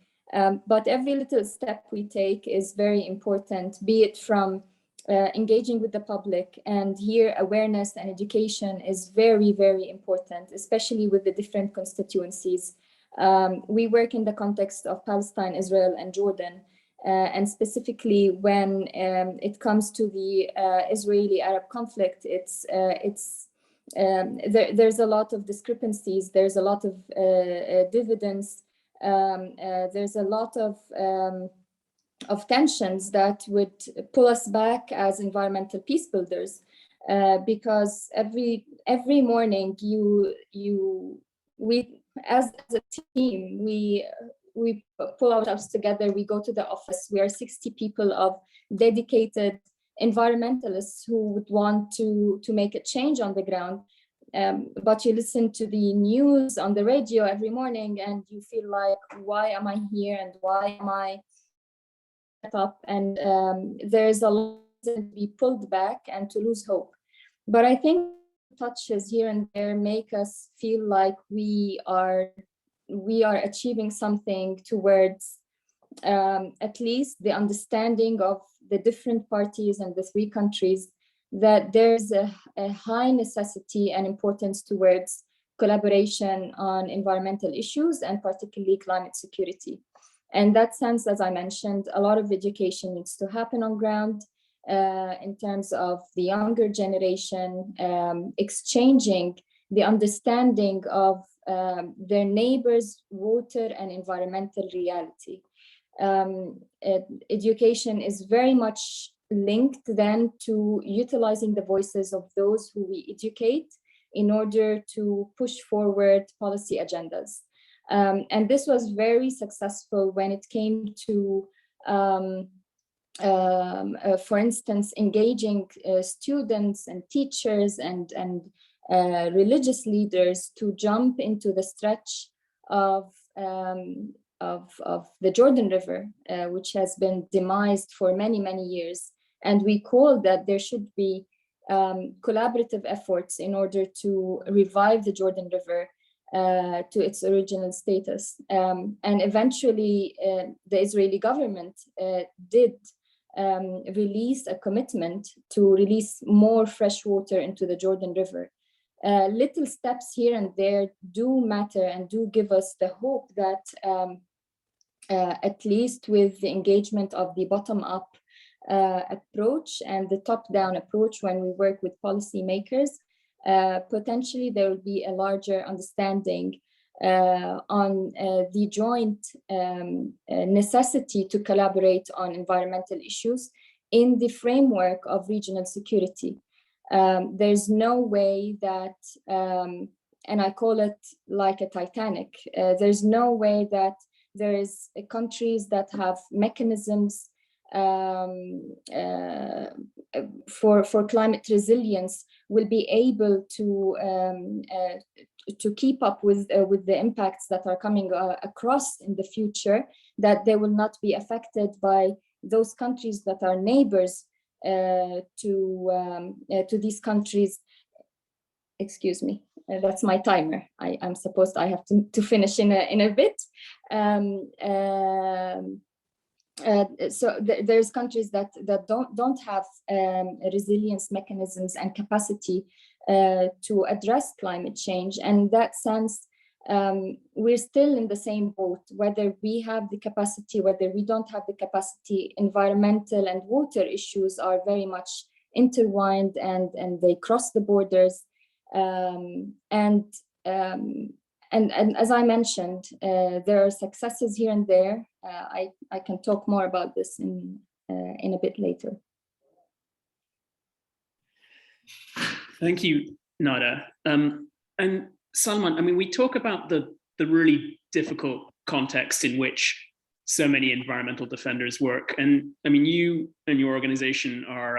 But every little step we take is very important, be it from engaging with the public, and here awareness and education is very, very important, especially with the different constituencies. We work in the context of Palestine, Israel, and Jordan, and specifically when it comes to the Israeli-Arab conflict, there's a lot of discrepancies, there's a lot of dividends. There's a lot of tensions that would pull us back as environmental peace builders, because every morning we as a team we pull ourselves together, we go to the office, we are 60 people of dedicated environmentalists who would want to make a change on the ground. But you listen to the news on the radio every morning and you feel like, why am I here and why am I up? And there's a lot to be pulled back and to lose hope. But I think touches here and there make us feel like we are achieving something towards at least the understanding of the different parties and the three countries, that there's a high necessity and importance towards collaboration on environmental issues and particularly climate security. In that sense, as I mentioned, a lot of education needs to happen on ground in terms of the younger generation, exchanging the understanding of their neighbors' water and environmental reality. Education is very much linked then to utilizing the voices of those who we educate in order to push forward policy agendas. And this was very successful when it came to, for instance, engaging students and teachers and religious leaders to jump into the stretch of the Jordan River, which has been demised for many, many years. And we called that there should be collaborative efforts in order to revive the Jordan River to its original status. And eventually, the Israeli government did release a commitment to release more fresh water into the Jordan River. Little steps here and there do matter and do give us the hope that at least with the engagement of the bottom-up approach and the top-down approach when we work with policymakers, potentially there will be a larger understanding on the joint necessity to collaborate on environmental issues in the framework of regional security. There's no way that, and I call it like a Titanic, there's no way that there's countries that have mechanisms for climate resilience will be able to keep up with the impacts that are coming across in the future, that they will not be affected by those countries that are neighbors to these countries. Excuse me, that's my timer. I have to finish in a bit. So there's countries that don't have resilience mechanisms and capacity to address climate change. And in that sense, we're still in the same boat, whether we have the capacity, whether we don't have the capacity. Environmental and water issues are very much intertwined and they cross the borders. And as I mentioned, there are successes here and there. I can talk more about this in a bit later. Thank you, Nada. And Salman, I mean, we talk about the really difficult context in which so many environmental defenders work. And I mean, you and your organization are,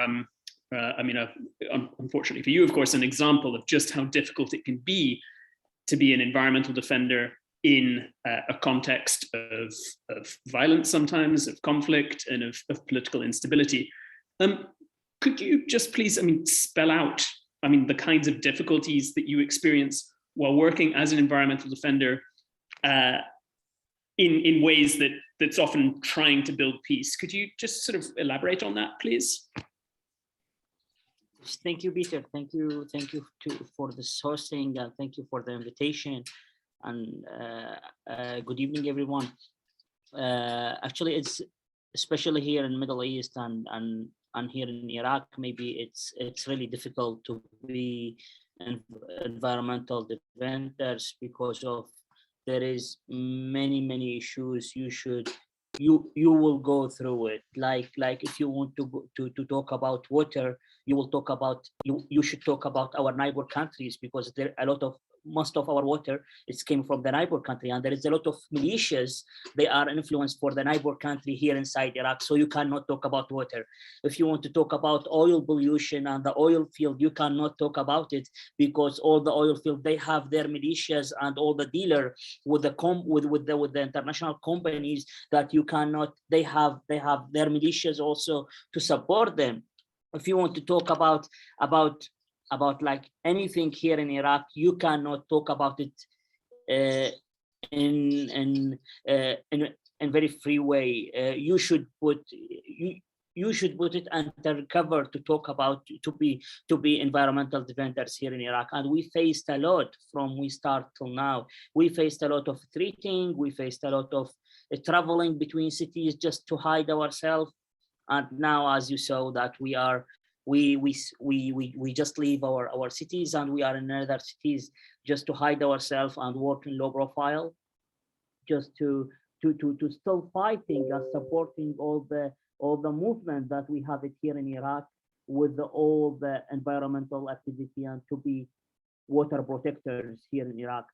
unfortunately for you, of course, an example of just how difficult it can be to be an environmental defender in a context of violence sometimes, of conflict, and of political instability. Could you just please, spell out, the kinds of difficulties that you experience while working as an environmental defender in ways that's often trying to build peace? Could you just sort of elaborate on that, please? Thank you, Peter. Thank you for this hosting. Thank you for the invitation. And good evening, everyone. Actually, it's especially here in Middle East and here in Iraq, maybe it's really difficult to be environmental defenders because of there is many issues you should you will go through it. Like if you want to talk about water, you will talk about you should talk about our neighbor countries, because there are most of our water is came from the neighbor country, and there is a lot of militias. They are influenced for the neighbor country here inside Iraq, so you cannot talk about water. If you want to talk about oil pollution and the oil field, you cannot talk about it, because all the oil field, they have their militias and all the dealer with the international companies that you cannot. They have their militias also to support them. If you want to talk about like anything here in Iraq, you cannot talk about it in very free way. You should put it under cover to talk about to be environmental defenders here in Iraq. And we faced a lot from we start till now. We faced a lot of threatening. We faced a lot of traveling between cities just to hide ourselves. And now, as you saw, that we just leave our cities and we are in other cities just to hide ourselves and work in low profile, just to still fighting and supporting all the movement that we have it here in Iraq with all the environmental activity and to be water protectors here in Iraq.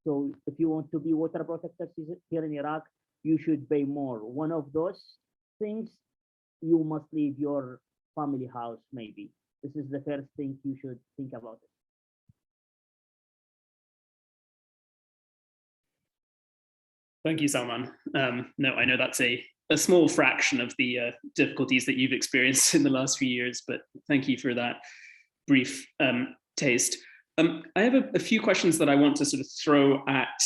So if you want to be water protectors here in Iraq, you should pay more. One of those things, you must leave your family house, maybe. This is the first thing you should think about it. Thank you, Salman. No, I know that's a small fraction of the difficulties that you've experienced in the last few years, but thank you for that brief taste. I have a few questions that I want to sort of throw at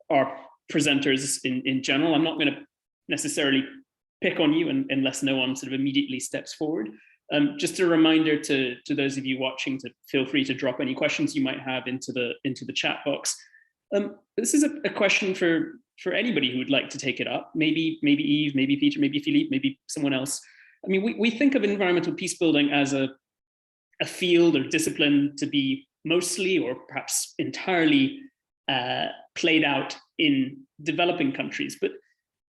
our presenters in general. I'm not going to necessarily pick on you unless no one sort of immediately steps forward. Just a reminder to those of you watching to feel free to drop any questions you might have into the chat box. This is a question for anybody who would like to take it up. Maybe Yves, maybe Peter, maybe Philippe, maybe someone else. I mean, we think of environmental peace building as a field or discipline to be mostly or perhaps entirely played out in developing countries, but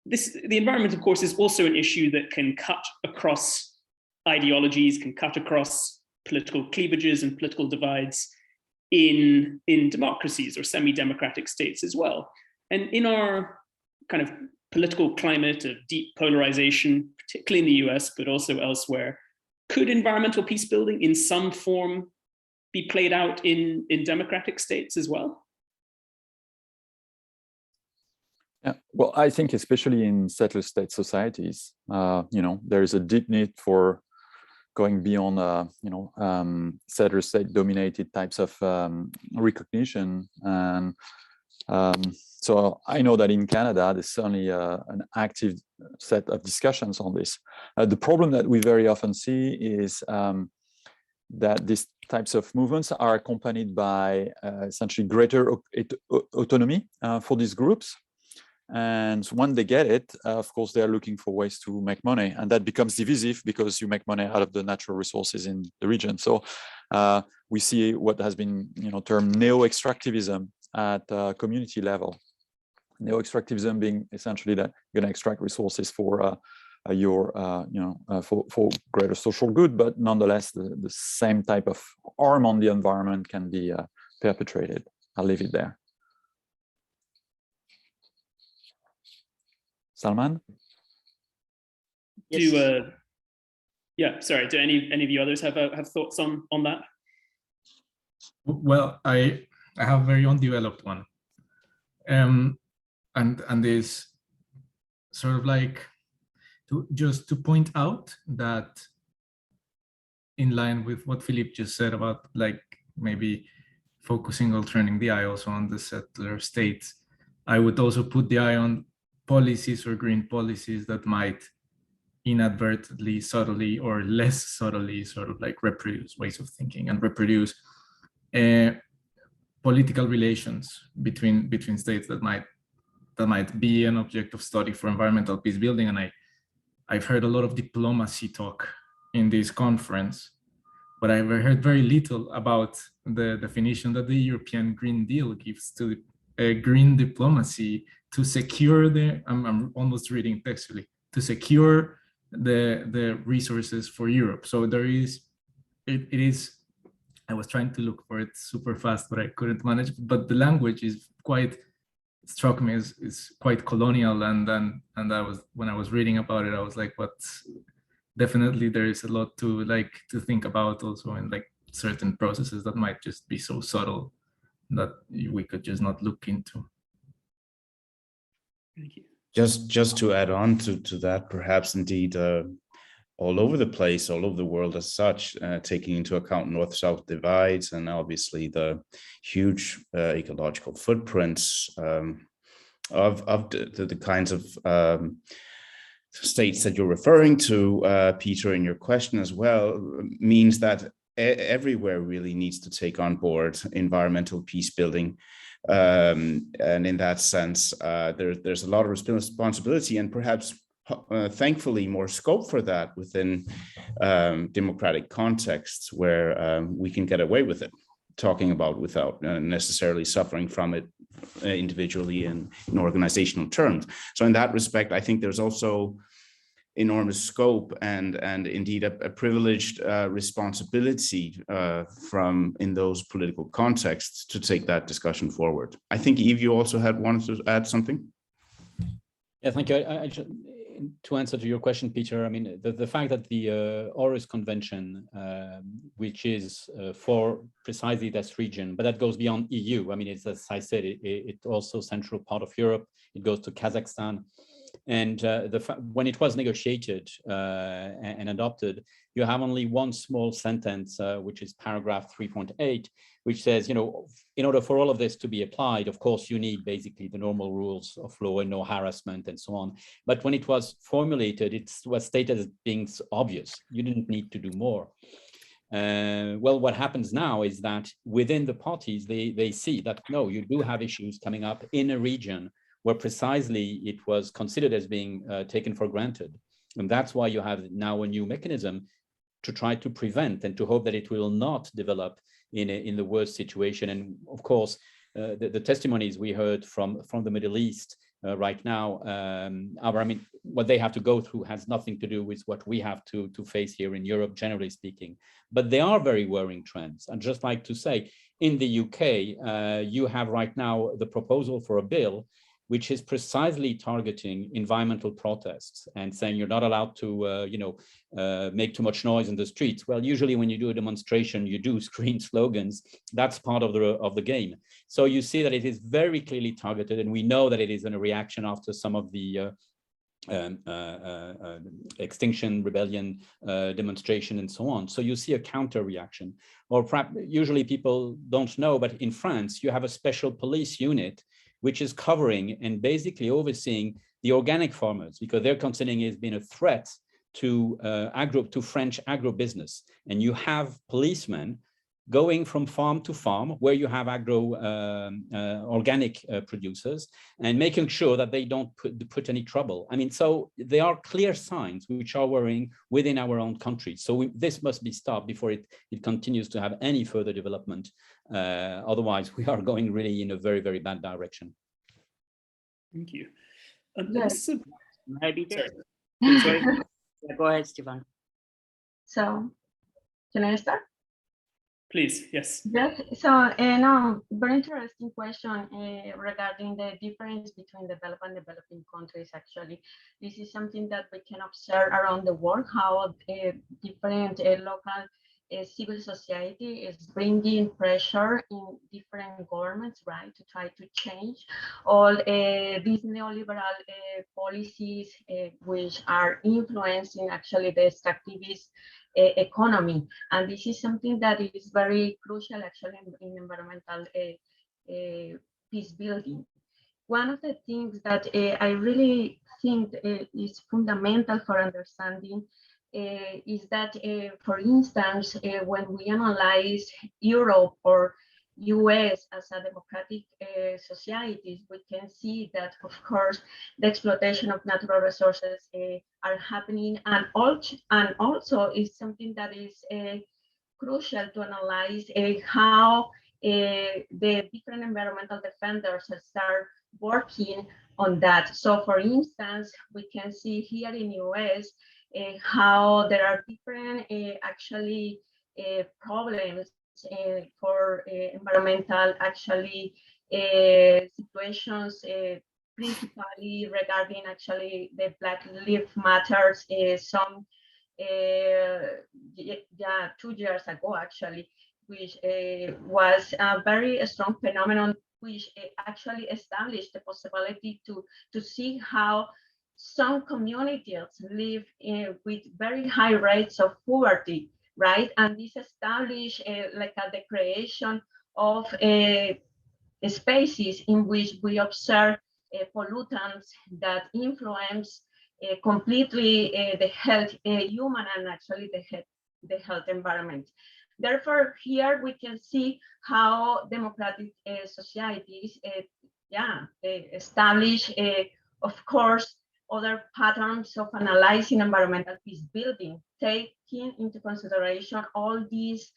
the environment, of course, is also an issue that can cut across ideologies, can cut across political cleavages and political divides in democracies or semi-democratic states as well. And in our kind of political climate of deep polarization, particularly in the US, but also elsewhere, could environmental peace building in some form be played out in democratic states as well? Yeah, well, I think especially in settler state societies, there is a deep need for going beyond, settler state dominated types of recognition. And so I know that in Canada, there's certainly an active set of discussions on this. The problem that we very often see is that these types of movements are accompanied by essentially greater autonomy for these groups. And when they get it, of course, they are looking for ways to make money, and that becomes divisive because you make money out of the natural resources in the region. So we see what has been, termed neo-extractivism at community level. Neo-extractivism being essentially that you're going to extract resources for for greater social good, but nonetheless, the same type of harm on the environment can be perpetrated. I'll leave it there. Salman? Yes. Do any of you others have thoughts on that? Well, I have a very undeveloped one. And this sort of like to point out that in line with what Philippe just said about like maybe focusing or turning the eye also on the settler states, I would also put the eye on policies or green policies that might inadvertently, subtly, or less subtly sort of like reproduce ways of thinking and reproduce political relations between states that might be an object of study for environmental peace building. And I've heard a lot of diplomacy talk in this conference, but I've heard very little about the definition that the European Green Deal gives to green diplomacy to secure I'm almost reading textually, to secure the resources for Europe. So there is, it is, I was trying to look for it super fast, but I couldn't manage, but the language is quite, struck me as is quite colonial, and I was, when I was reading about it, I was like, what, definitely there is a lot to to think about also in like certain processes that might just be so subtle that we could just not look into. Thank you. Just to add on to that, perhaps indeed all over the place, all over the world as such, taking into account north-south divides and obviously the huge ecological footprints of the kinds of states that you're referring to, Peter, in your question as well, means that everywhere really needs to take on board environmental peace building. And in that sense, there's a lot of responsibility and perhaps thankfully more scope for that within democratic contexts where we can get away with it, talking about without necessarily suffering from it individually in organizational terms. So in that respect, I think there's also enormous scope and indeed a privileged responsibility from in those political contexts to take that discussion forward. I think Eve, you also wanted to add something. Yeah, thank you. To answer to your question, Peter, I mean, the fact that the Horus Convention, which is for precisely this region, but that goes beyond EU. I mean, it's, as I said, it's also central part of Europe. It goes to Kazakhstan. And when it was negotiated and adopted, you have only one small sentence, which is paragraph 3.8, which says, you know, in order for all of this to be applied, of course, you need basically the normal rules of law and no harassment and so on. But when it was formulated, it was stated as being obvious. You didn't need to do more. Well, what happens now is that within the parties, they see that, no, you do have issues coming up in a region where precisely it was considered as being taken for granted. And that's why you have now a new mechanism to try to prevent and to hope that it will not develop in the worst situation. And of course, the testimonies we heard from the Middle East right now, I mean, what they have to go through has nothing to do with what we have to face here in Europe, generally speaking. But they are very worrying trends. I'd just like to say, in the UK, you have right now the proposal for a bill which is precisely targeting environmental protests and saying you're not allowed to, make too much noise in the streets. Well, usually when you do a demonstration, you do scream slogans. That's part of the game. So you see that it is very clearly targeted, and we know that it is in a reaction after some of the Extinction Rebellion demonstration and so on. So you see a counter reaction. Or perhaps, usually people don't know, but in France, you have a special police unit which is covering and basically overseeing the organic farmers, because they're considering it as being a threat to French agribusiness. And you have policemen going from farm to farm where you have organic producers and making sure that they don't put any trouble. I mean, so there are clear signs which are worrying within our own country. So this must be stopped before it continues to have any further development. Otherwise, we are going really in a very, very bad direction. Thank you. Yes. Maybe Sorry. Sorry. Yeah, go ahead, Stefan. So, can I start? Please, yes. Yes. So, very interesting question regarding the difference between developed and developing countries. Actually, this is something that we can observe around the world, how different local civil society is bringing pressure in different governments, right, to try to change all these neoliberal policies which are influencing actually the extractivist economy. And this is something that is very crucial actually in environmental peace building. One of the things that I really think is fundamental for understanding is that, for instance, when we analyze Europe or US as a democratic societies, we can see that, of course, the exploitation of natural resources are happening, and also is something that is crucial to analyze how the different environmental defenders start working on that. So for instance, we can see here in US how there are different actually problems for environmental actually situations, principally regarding actually the Black Lives Matters. Some 2 years ago actually, which was a very strong phenomenon, which actually established the possibility to see how some communities live with very high rates of poverty, right? And this established like the creation of spaces in which we observe pollutants that influence completely the health, human and actually the health environment. Therefore, here we can see how democratic societies establish, of course, other patterns of analyzing environmental peace building, taking into consideration all these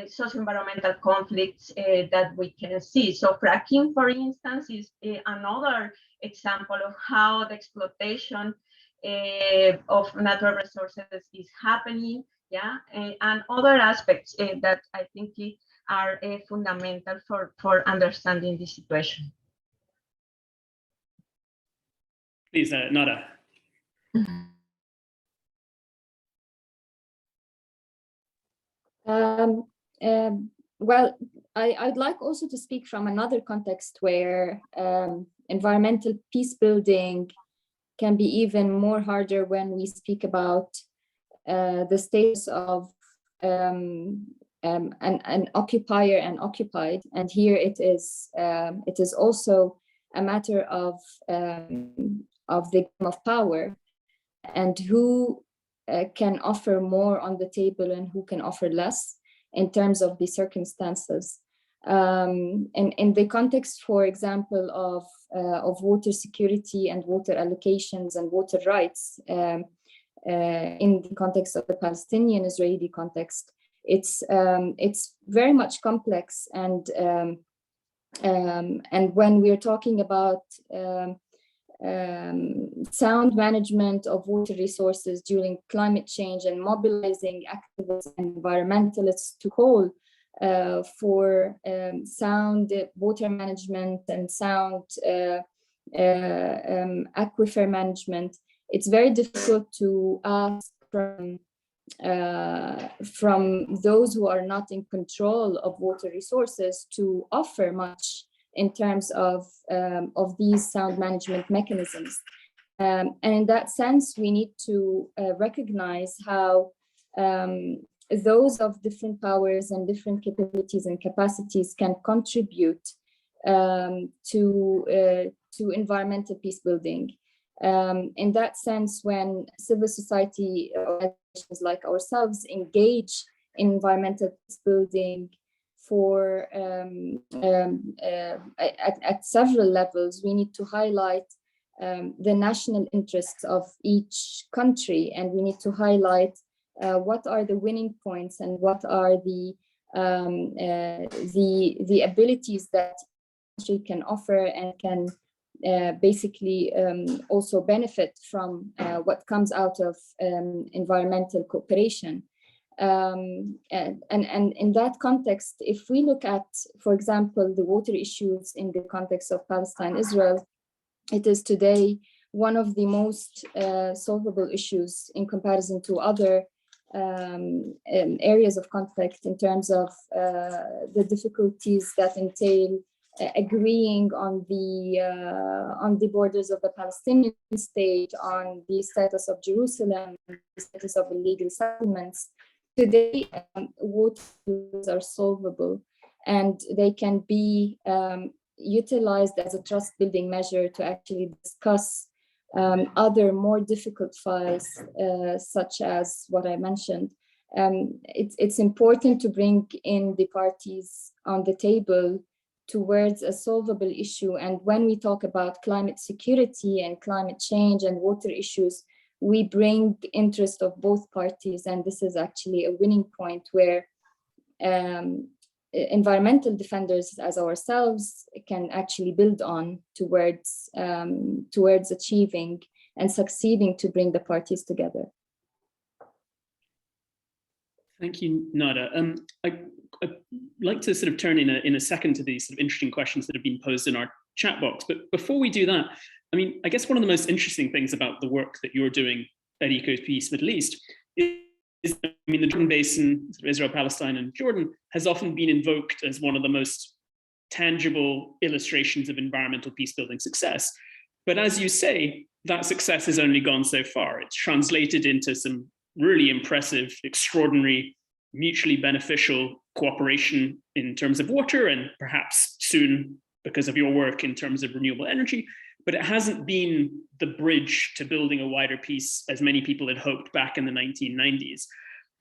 socio-environmental conflicts that we can see. So fracking, for instance, is another example of how the exploitation of natural resources is happening, and other aspects that I think are fundamental for understanding the situation. Please, Nada. Well, I'd like also to speak from another context where environmental peace building can be even more harder when we speak about the status of an occupier and occupied. And here it is also a matter of the game of power and who can offer more on the table and who can offer less in terms of the circumstances. In the context, for example, of water security and water allocations and water rights, in the context of the Palestinian-Israeli context, it's very much complex, and when we're talking about sound management of water resources during climate change and mobilizing activists and environmentalists to call for sound water management and sound aquifer management, it's very difficult to ask from those who are not in control of water resources to offer much in terms of these sound management mechanisms. And in that sense, we need to recognize how those of different powers and different capabilities and capacities can contribute to environmental peace building. In that sense, when civil society organizations like ourselves engage in environmental peace building for at several levels, we need to highlight the national interests of each country, and we need to highlight what are the winning points and what are the abilities that country can offer and can basically also benefit from what comes out of environmental cooperation. And in that context, if we look at, for example, the water issues in the context of Palestine, Israel, it is today one of the most solvable issues in comparison to other areas of conflict in terms of the difficulties that entail agreeing on the borders of the Palestinian state, on the status of Jerusalem, the status of illegal settlements. Today, water issues are solvable, and they can be utilized as a trust-building measure to actually discuss other more difficult files, such as what I mentioned. It's important to bring in the parties on the table towards a solvable issue. And when we talk about climate security and climate change and water issues, we bring the interest of both parties. And this is actually a winning point where environmental defenders as ourselves can actually build on towards achieving and succeeding to bring the parties together. Thank you, Nada. I'd like to sort of turn in a second to these sort of interesting questions that have been posed in our chat box. But before we do that, I mean, I guess one of the most interesting things about the work that you're doing at EcoPeace Middle East is, I mean, the Jordan Basin, Israel, Palestine, and Jordan has often been invoked as one of the most tangible illustrations of environmental peacebuilding success. But as you say, that success has only gone so far. It's translated into some really impressive, extraordinary, mutually beneficial cooperation in terms of water, and perhaps soon, because of your work, in terms of renewable energy. But it hasn't been the bridge to building a wider peace as many people had hoped back in the 1990s.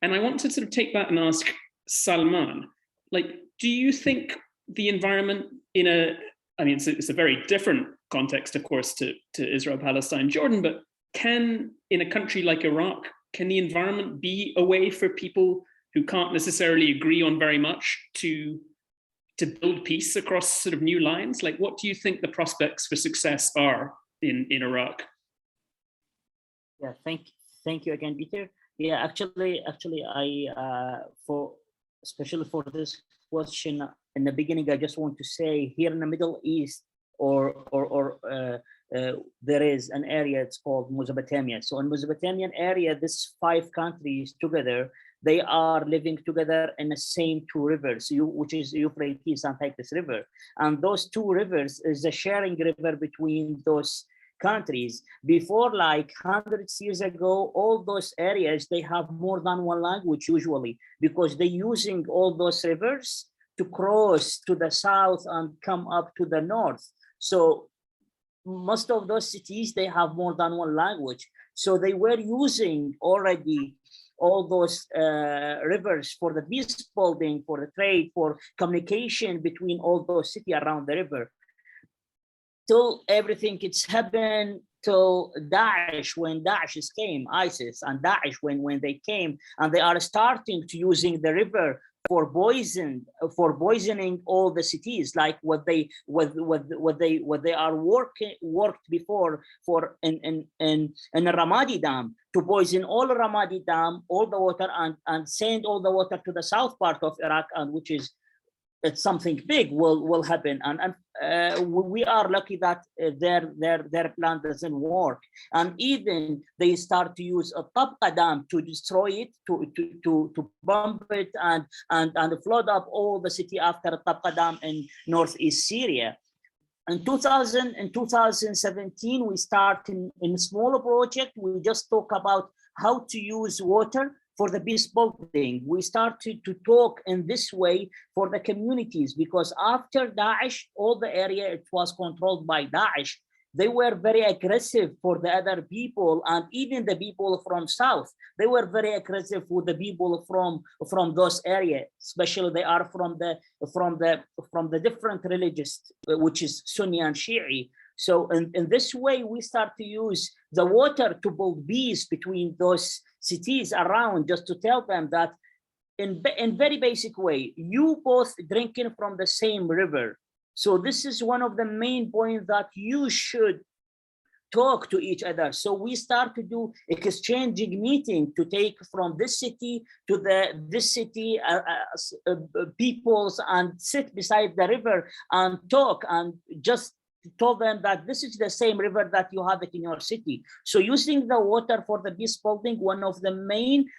And I want to sort of take that and ask Salman, like, do you think the environment in a, I mean, it's a very different context, of course, to Israel, Palestine, Jordan, but can, in a country like Iraq, can the environment be a way for people who can't necessarily agree on very much to build peace across sort of new lines? Like, what do you think the prospects for success are in Iraq? Yeah, thank you again, Peter. Yeah, actually, especially for this question in the beginning, I just want to say here in the Middle East, there is an area, it's called Mesopotamia. So in Mesopotamian area, these 5 countries together, they are living together in the same 2 rivers, which is Euphrates and Tigris River. And those 2 rivers is a sharing river between those countries. Before, like hundreds of years ago, all those areas, they have more than 1 language usually, because they're using all those rivers to cross to the south and come up to the north. So most of those cities, they have more than 1 language. So they were using already all those rivers for the peace building, for the trade, for communication between all those cities around the river. Till everything it's happened, till Daesh, when Daesh came, ISIS and Daesh, when they came, and they are starting to using the river for poisoning all the cities, like what they are worked before for in the Ramadi Dam, to poison all the Ramadi Dam, all the water, and send all the water to the south part of Iraq, and which is, it's something big will happen, and we are lucky that their plan doesn't work, and even they start to use a Tabqa Dam to destroy it, to bomb it, and flood up all the city after Tabqa Dam in northeast Syria. In 2017, we start in a smaller project. We just talk about how to use water for the peace building. We started to talk in this way for the communities, because after Daesh, all the area, it was controlled by Daesh. They were very aggressive for the other people, and even the people from south, they were very aggressive with the people from those areas, especially they are from the different religions, which is Sunni and Shi'i. So in this way, we start to use the water to build peace between those cities around, just to tell them that in very basic way, you both drinking from the same river. So this is one of the main points that you should talk to each other. So we start to do exchanging meeting to take from this city to this city peoples, and sit beside the river and talk, and just told them that this is the same river that you have it in your city. So using the water for the peace building, one of the main,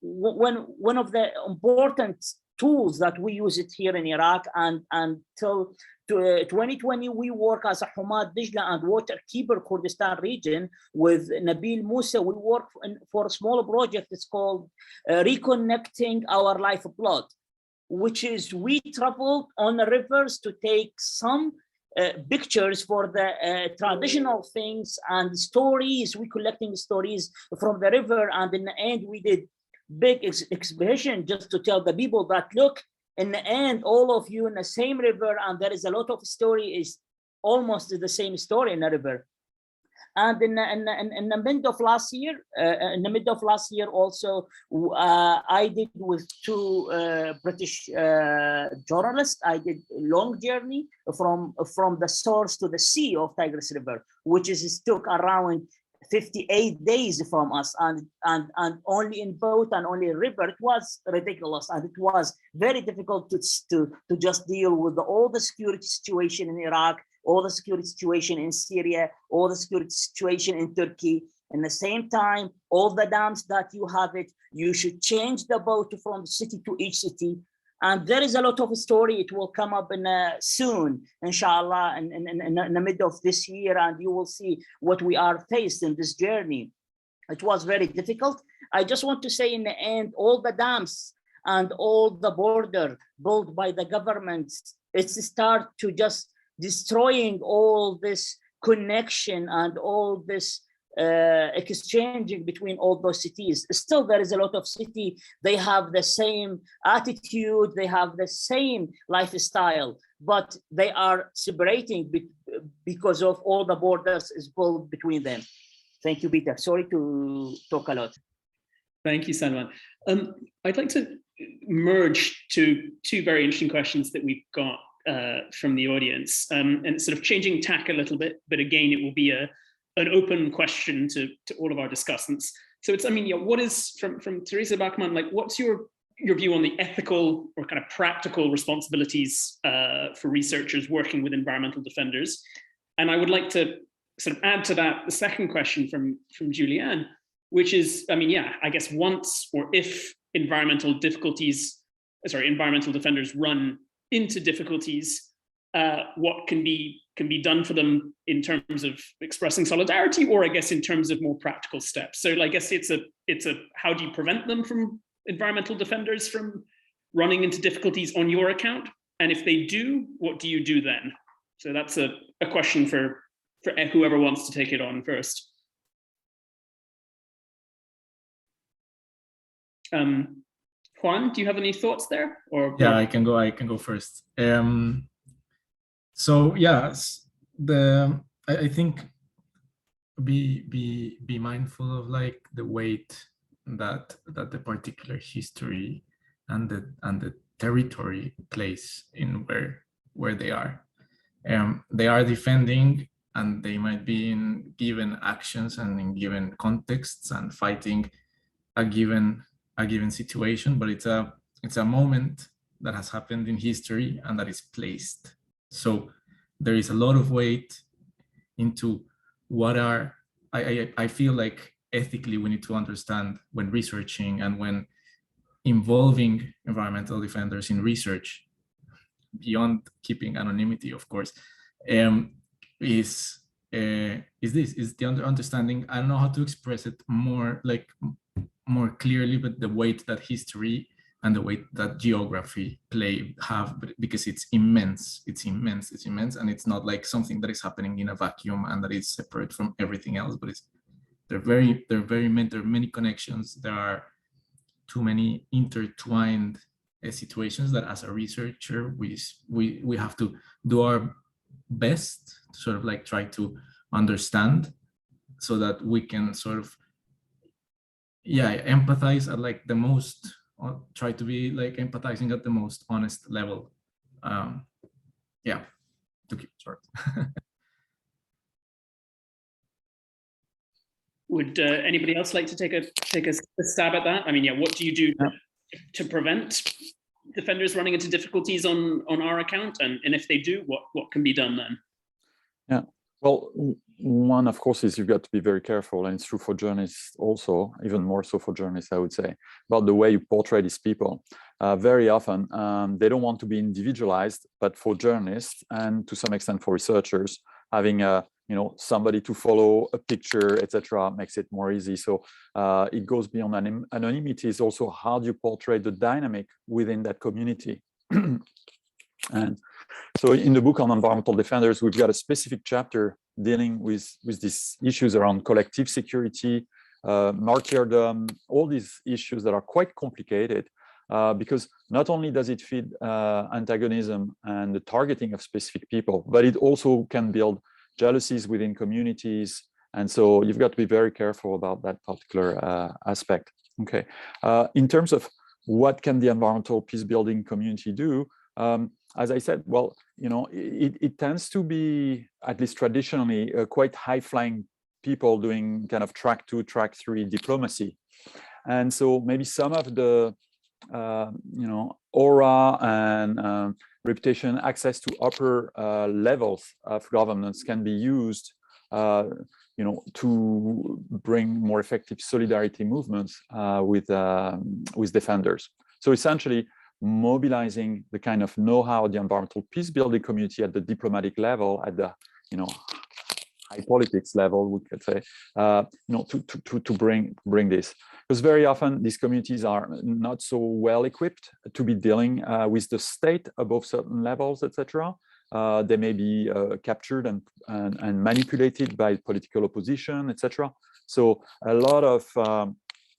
one of the important tools that we use it here in Iraq, and until 2020, we work as a Humad Dijla and Water Keeper Kurdistan region with Nabil Musa. We work for a small project. It's called Reconnecting Our Lifeblood, which is we traveled on the rivers to take some pictures for the traditional things and stories. We collecting stories from the river, and in the end we did big exhibition just to tell the people that, look, in the end, all of you in the same river, and there is a lot of story, is almost the same story in the river. And in the mid of last year, also, I did with two British journalists. I did a long journey from the source to the sea of Tigris River, which took around 58 days from us, and only in boat and only in river. It was ridiculous, and it was very difficult to just deal with all the security situation in Iraq, all the security situation in Syria, all the security situation in Turkey. In the same time, all the dams that you have it, you should change the boat from city to each city. And there is a lot of story. It will come up soon, inshallah, in the middle of this year, and you will see what we are faced in this journey. It was very difficult. I just want to say in the end, all the dams and all the border built by the government, it's start to just destroying all this connection and all this exchanging between all those cities. Still, there is a lot of city, they have the same attitude, they have the same lifestyle, but they are separating because of all the borders is built between them. Thank you, Peter. Sorry to talk a lot. Thank you, Salman. I'd like to merge two very interesting questions that we've got from the audience, and sort of changing tack a little bit, but again, it will be an open question to all of our discussants. So it's, I mean, yeah, what is, from Teresa Bachmann, like, what's your view on the ethical or kind of practical responsibilities for researchers working with environmental defenders? And I would like to sort of add to that the second question from Julianne, which is, I mean, yeah, I guess once or if environmental defenders run into difficulties, what can be done for them in terms of expressing solidarity, or I guess in terms of more practical steps. So I guess it's a how do you prevent them from environmental defenders from running into difficulties on your account? And if they do, what do you do then? So that's a question for whoever wants to take it on first. Juan, do you have any thoughts there? Or yeah, I can go first. So yes, I think be mindful of like the weight that the particular history and the territory plays in where they are. They are defending, and they might be in given actions and in given contexts and fighting a given situation, but it's a moment that has happened in history and that is placed. So there is a lot of weight into what are, I feel like ethically we need to understand when researching and when involving environmental defenders in research, beyond keeping anonymity, of course, is the understanding. I don't know how to express it more clearly, but the weight that history and the weight that geography have, because it's immense, and it's not like something that is happening in a vacuum and that is separate from everything else, but there are many connections. There are too many intertwined situations that as a researcher, we have to do our best to sort of like try to understand, so that we can sort of, yeah, empathize at like the most, try to be like empathizing at the most honest level. Yeah, to keep it short. Would anybody else like to take a stab at that? I mean, yeah, what do you do to prevent defenders running into difficulties on our account? And if they do, what can be done then? Yeah, well, one, of course, is you've got to be very careful, and it's true for journalists also, even more so for journalists, I would say, about the way you portray these people. Very often, they don't want to be individualized, but for journalists and to some extent for researchers, having somebody to follow, a picture, etc., makes it more easy. So it goes beyond anonymity. Is also how do you portray the dynamic within that community. And so in the book on environmental defenders, we've got a specific chapter dealing with these issues around collective security, martyrdom, all these issues that are quite complicated, because not only does it feed antagonism and the targeting of specific people, but it also can build jealousies within communities, And so you've got to be very careful about that particular aspect. Okay. In terms of what can the environmental peace building community do, as I said, well, you know, it tends to be, at least traditionally, quite high-flying people doing kind of track 2, track 3 diplomacy. And so maybe some of the, you know, aura and reputation, access to upper levels of governance can be used, you know, to bring more effective solidarity movements with defenders. So essentially, mobilizing the kind of know-how the environmental peace building community at the diplomatic level, at the, you know, high politics level, we could say, you know, to bring this, because very often these communities are not so well equipped to be dealing with the state above certain levels, etc. They may be captured and manipulated by political opposition, etc. So a lot of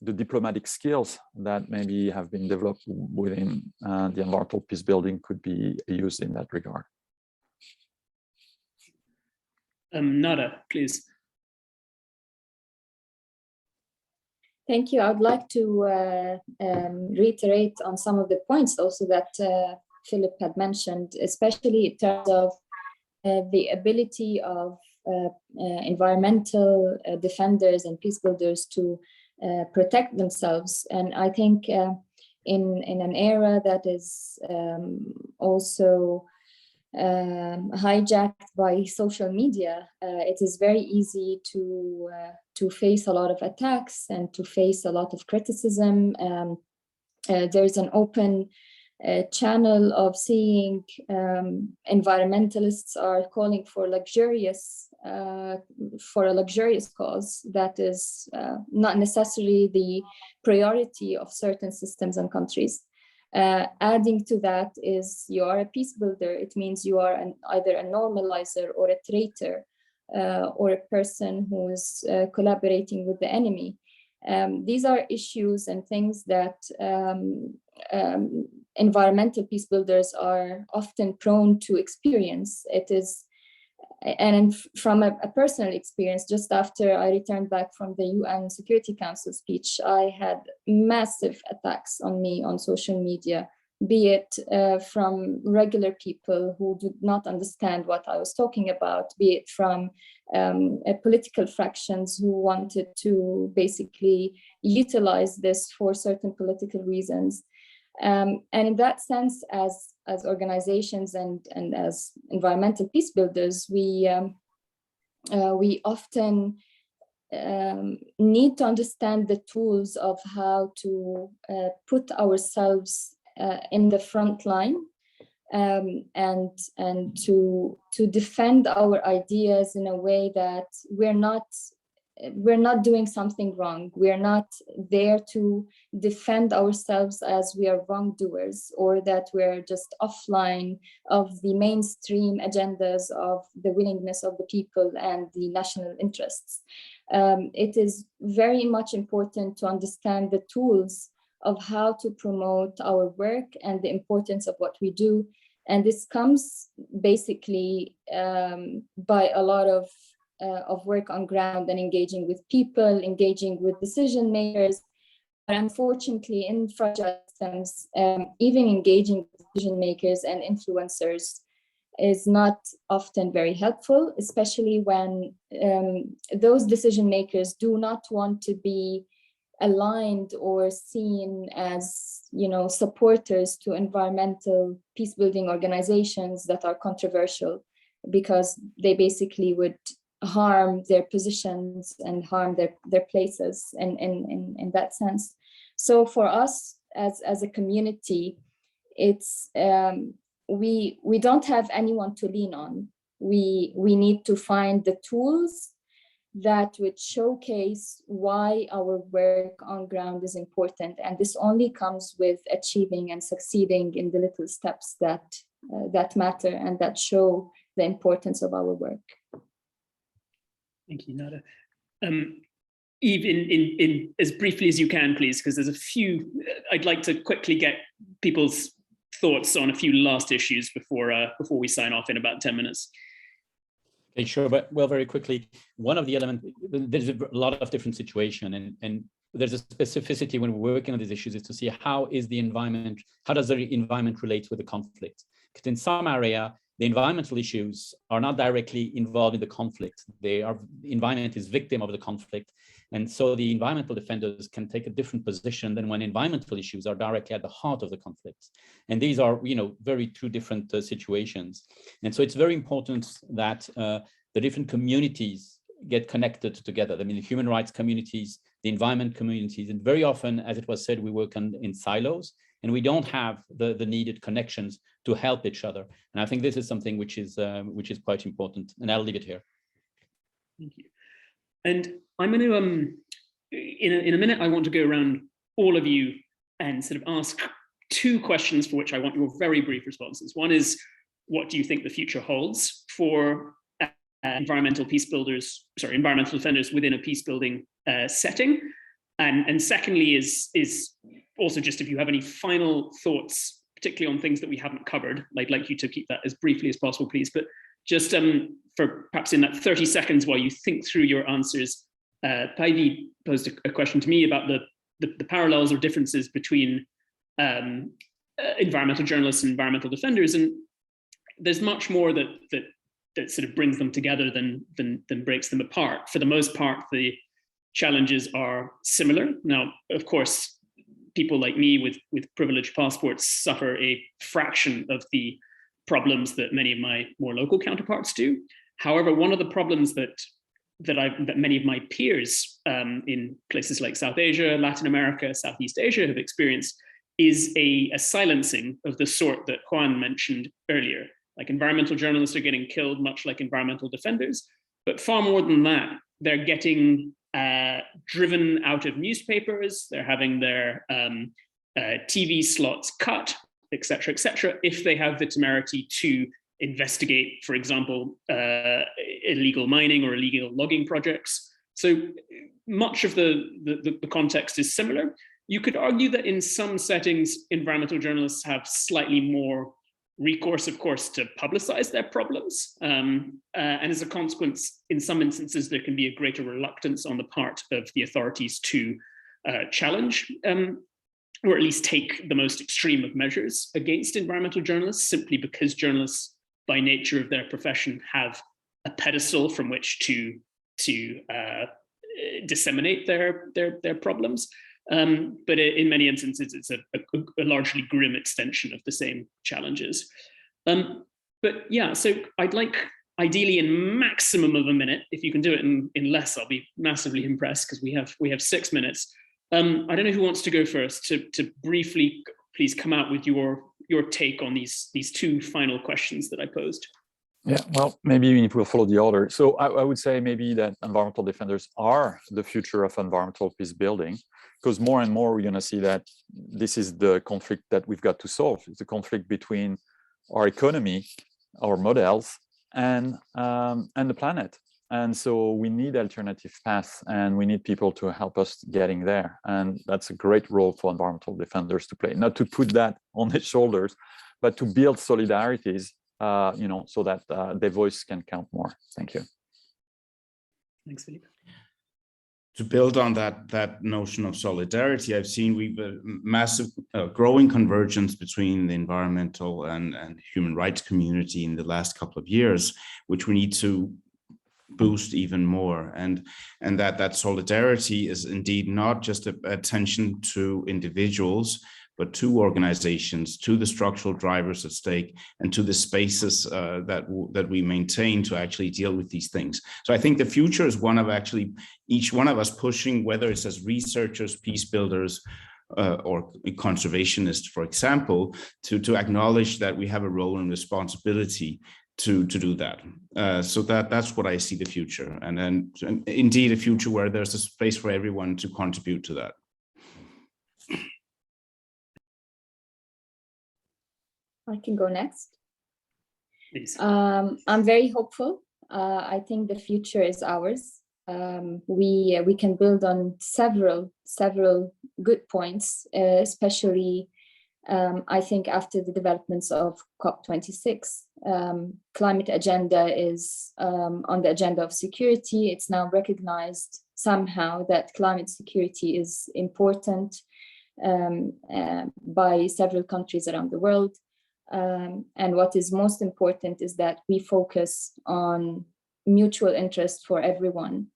the diplomatic skills that maybe have been developed within the environmental peace building could be used in that regard. Nada, please. Thank you. I would like to reiterate on some of the points also that Philip had mentioned, especially in terms of the ability of environmental defenders and peace builders to protect themselves. And I think in an era that is also hijacked by social media, it is very easy to face a lot of attacks and to face a lot of criticism. There's an open channel of seeing environmentalists are calling for a luxurious cause that is not necessarily the priority of certain systems and countries. Adding to that is you are a peace builder. It means you are either a normalizer or a traitor or a person who is collaborating with the enemy. These are issues and things that environmental peace builders are often prone to experience. It is, and from a personal experience, just after I returned back from the UN Security Council speech, I had massive attacks on me on social media, be it from regular people who did not understand what I was talking about, be it from political fractions who wanted to basically utilize this for certain political reasons. And in that sense, as organizations and as environmental peace builders, we often need to understand the tools of how to put ourselves in the front line and to defend our ideas in a way that we're not doing something wrong. We're not there to defend ourselves as we are wrongdoers, or that we're just offline of the mainstream agendas of the willingness of the people and the national interests. It is very much important to understand the tools of how to promote our work and the importance of what we do. And this comes basically by a lot of work on ground and engaging with people, engaging with decision makers. But unfortunately, in fragile systems, even engaging with decision makers and influencers is not often very helpful, especially when those decision makers do not want to be aligned or seen as, you know, supporters to environmental peace building organizations that are controversial, because they basically would harm their positions and harm their places in that sense. So for us as a community, it's we don't have anyone to lean on. We need to find the tools that would showcase why our work on ground is important, and this only comes with achieving and succeeding in the little steps that matter and that show the importance of our work. Thank you, Nada. Eve, in as briefly as you can, please, because there's a few, I'd like to quickly get people's thoughts on a few last issues before we sign off in about 10 minutes. Okay, sure, but well, very quickly, one of the elements, there's a lot of different situation, and there's a specificity when we're working on these issues is to see how does the environment relate with the conflict? Because in some area, the environmental issues are not directly involved in the conflict. The environment is victim of the conflict. And so the environmental defenders can take a different position than when environmental issues are directly at the heart of the conflict. And these are, very two different situations. And so it's very important that the different communities get connected together. I mean, the human rights communities, the environment communities, and very often, as it was said, we work in silos, and we don't have the needed connections to help each other. And I think this is something which is quite important. And I'll leave it here. Thank you. And I'm going to, in a minute, I want to go around all of you and sort of ask two questions for which I want your very brief responses. One is, what do you think the future holds for environmental defenders within a peacebuilding setting? And secondly is also just if you have any final thoughts, particularly on things that we haven't covered. I'd like you to keep that as briefly as possible, please. But just for perhaps in that 30 seconds while you think through your answers, Päivi posed a question to me about the parallels or differences between environmental journalists and environmental defenders. And there's much more that sort of brings them together than breaks them apart. For the most part, the challenges are similar. Now, of course, people like me with privileged passports suffer a fraction of the problems that many of my more local counterparts do. However, one of the problems that many of my peers in places like South Asia, Latin America, Southeast Asia have experienced is a silencing of the sort that Juan mentioned earlier. Like, environmental journalists are getting killed, much like environmental defenders, but far more than that, they're getting driven out of newspapers, they're having their TV slots cut, et cetera, if they have the temerity to investigate, for example, illegal mining or illegal logging projects. So much of the context is similar. You could argue that in some settings, environmental journalists have slightly more recourse, of course, to publicize their problems. And as a consequence, in some instances, there can be a greater reluctance on the part of the authorities to challenge or at least take the most extreme of measures against environmental journalists, simply because journalists, by nature of their profession, have a pedestal from which to disseminate their problems. But in many instances, it's a largely grim extension of the same challenges. But yeah, so I'd like, ideally in maximum of a minute, if you can do it in less, I'll be massively impressed, because we have 6 minutes. I don't know who wants to go first to briefly, please come out with your take on these two final questions that I posed. Yeah, well, maybe if we'll follow the order. So I would say maybe that environmental defenders are the future of environmental peace building, because more and more we're going to see that this is the conflict that we've got to solve. It's a conflict between our economy, our models, and the planet. And so we need alternative paths, and we need people to help us getting there. And that's a great role for environmental defenders to play, not to put that on their shoulders, but to build solidarities, so that their voice can count more. Thank you. Thanks, Philippe. To build on that notion of solidarity, I've seen we've a massive growing convergence between the environmental and human rights community in the last couple of years, which we need to boost even more. And that solidarity is indeed not just attention to individuals, but to organizations, to the structural drivers at stake, and to the spaces that we maintain to actually deal with these things. So I think the future is one of actually each one of us pushing, whether it's as researchers, peace builders, or conservationists, for example, to acknowledge that we have a role and responsibility to do that. So that's what I see the future, and then indeed a future where there's a space for everyone to contribute to that. I can go next. Please. I'm very hopeful. I think the future is ours. We can build on several good points, especially I think after the developments of COP26, climate agenda is on the agenda of security. It's now recognized somehow that climate security is important by several countries around the world. And what is most important is that we focus on mutual interest for everyone.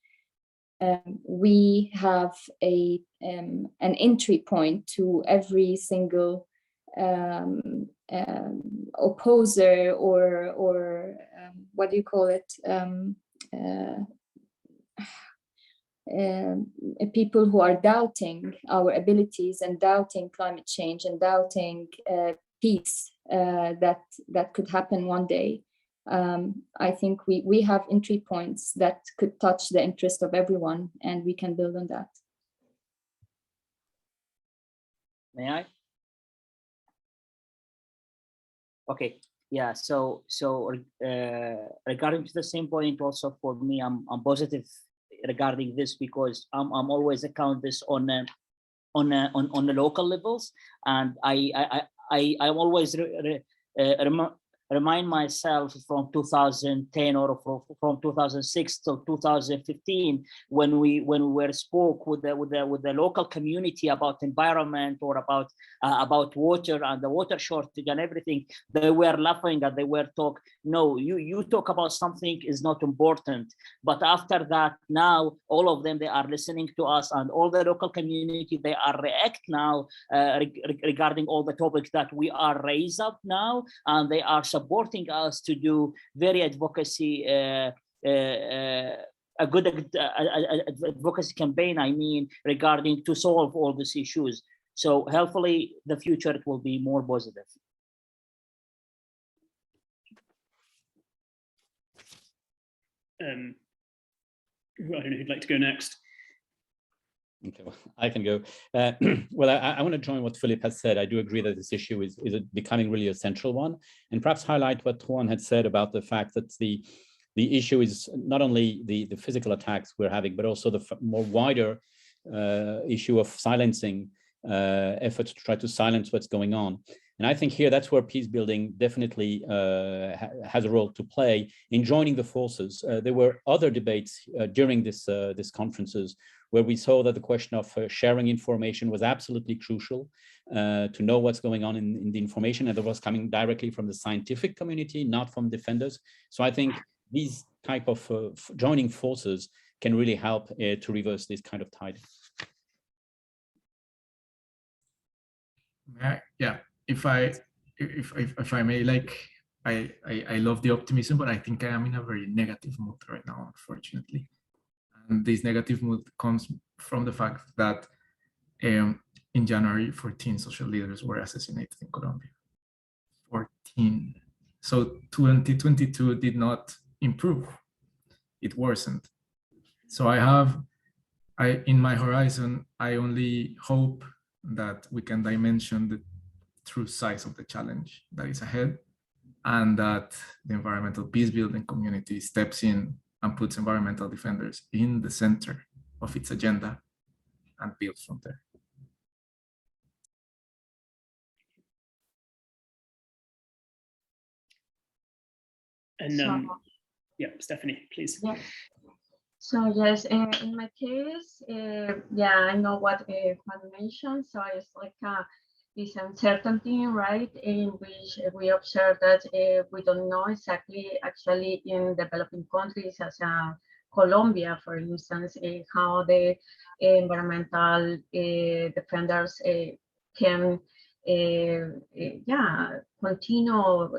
We have an entry point to every single opposer or what do you call it? People who are doubting our abilities and doubting climate change and doubting peace that could happen one day. I think we have entry points that could touch the interest of everyone, and we can build on that. May I? Okay, yeah, so regarding to the same point, also for me, I'm positive regarding this, because I'm always account this on the local levels, and I'm always remind myself from 2010 or from 2006 to 2015 when we were spoke with the local community about environment or about water and the water shortage and everything. They were laughing and they were talk. No, you talk about something is not important. But after that, now all of them, they are listening to us, and all the local community, they are react now regarding all the topics that we are raised up now, and they are supporting us to do very advocacy, a good advocacy campaign, I mean, regarding to solve all these issues. So hopefully the future it will be more positive. I don't know who'd like to go next. Okay, well, I can go. Well, I want to join what Philippe has said. I do agree that this issue is becoming really a central one, and perhaps highlight what Juan had said about the fact that the issue is not only the physical attacks we're having, but also the more wider issue of silencing efforts to try to silence what's going on. And I think here that's where peace building definitely has a role to play in joining the forces. There were other debates during this conferences where we saw that the question of sharing information was absolutely crucial to know what's going on in the information, and that was coming directly from the scientific community, not from defenders. So I think these type of joining forces can really help to reverse this kind of tide. Yeah, if I may, like, I love the optimism, but I think I am in a very negative mood right now, unfortunately. And this negative mood comes from the fact that in January, 14 social leaders were assassinated in Colombia. 14. So 2022 did not improve, it worsened. So in my horizon, I only hope that we can dimension the true size of the challenge that is ahead, and that the environmental peace building community steps in and puts environmental defenders in the center of its agenda and builds from there. And yeah, Stephanie, please. Yeah. So yes, in my case, yeah, I know what Juan mentioned. So it's like this uncertainty, right, in which we observe that we don't know exactly, actually, in developing countries as Colombia, for instance, how the environmental defenders can, yeah, continue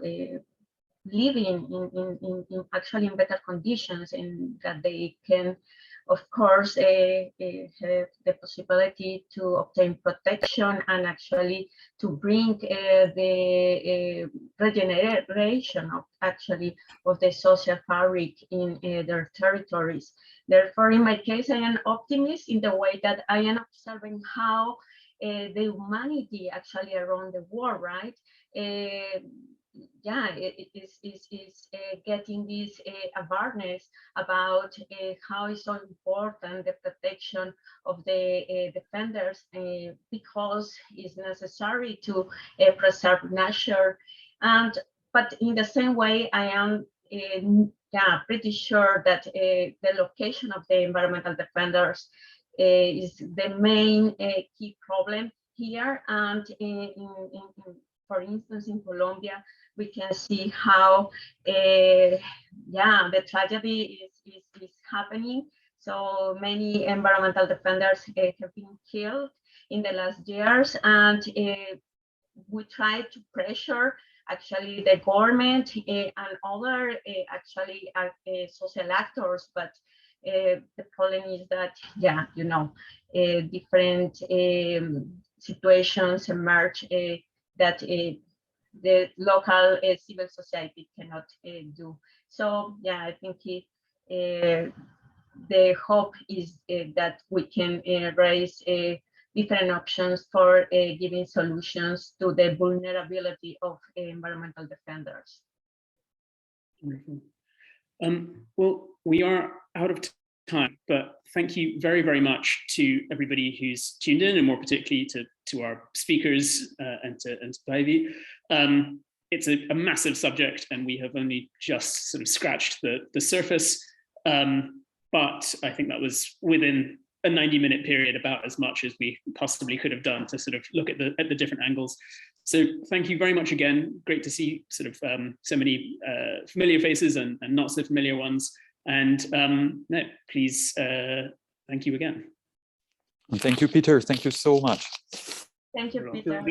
living in actually in better conditions, and that they can, of course, have the possibility to obtain protection and actually to bring the regeneration of the social fabric in their territories. Therefore, in my case, I am optimist in the way that I am observing how the humanity actually around the world, right? Yeah, it is getting this awareness about how it's so important the protection of the defenders, because it's necessary to preserve nature. And but in the same way, I am pretty sure that the location of the environmental defenders is the main key problem here. And for instance, in Colombia, we can see how the tragedy is happening. So many environmental defenders have been killed in the last years, and we try to pressure actually the government and other social actors, but the problem is that different situations emerge that the local civil society cannot do. So yeah, I think the hope is that we can raise different options for giving solutions to the vulnerability of environmental defenders. Well, we are out of time, but thank you very, very much to everybody who's tuned in, and more particularly to our speakers and to Päivi. It's a massive subject, and we have only just sort of scratched the surface, but I think that was within a 90-minute period about as much as we possibly could have done to sort of look at the different angles. So thank you very much again. Great to see sort of so many familiar faces and not so familiar ones. And no, please, thank you again. And thank you, Peter. Thank you so much. Thank you, Peter.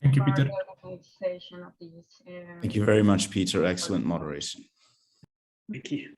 Thank you, Peter. Of these, Thank you very much, Peter. Excellent moderation. Thank you.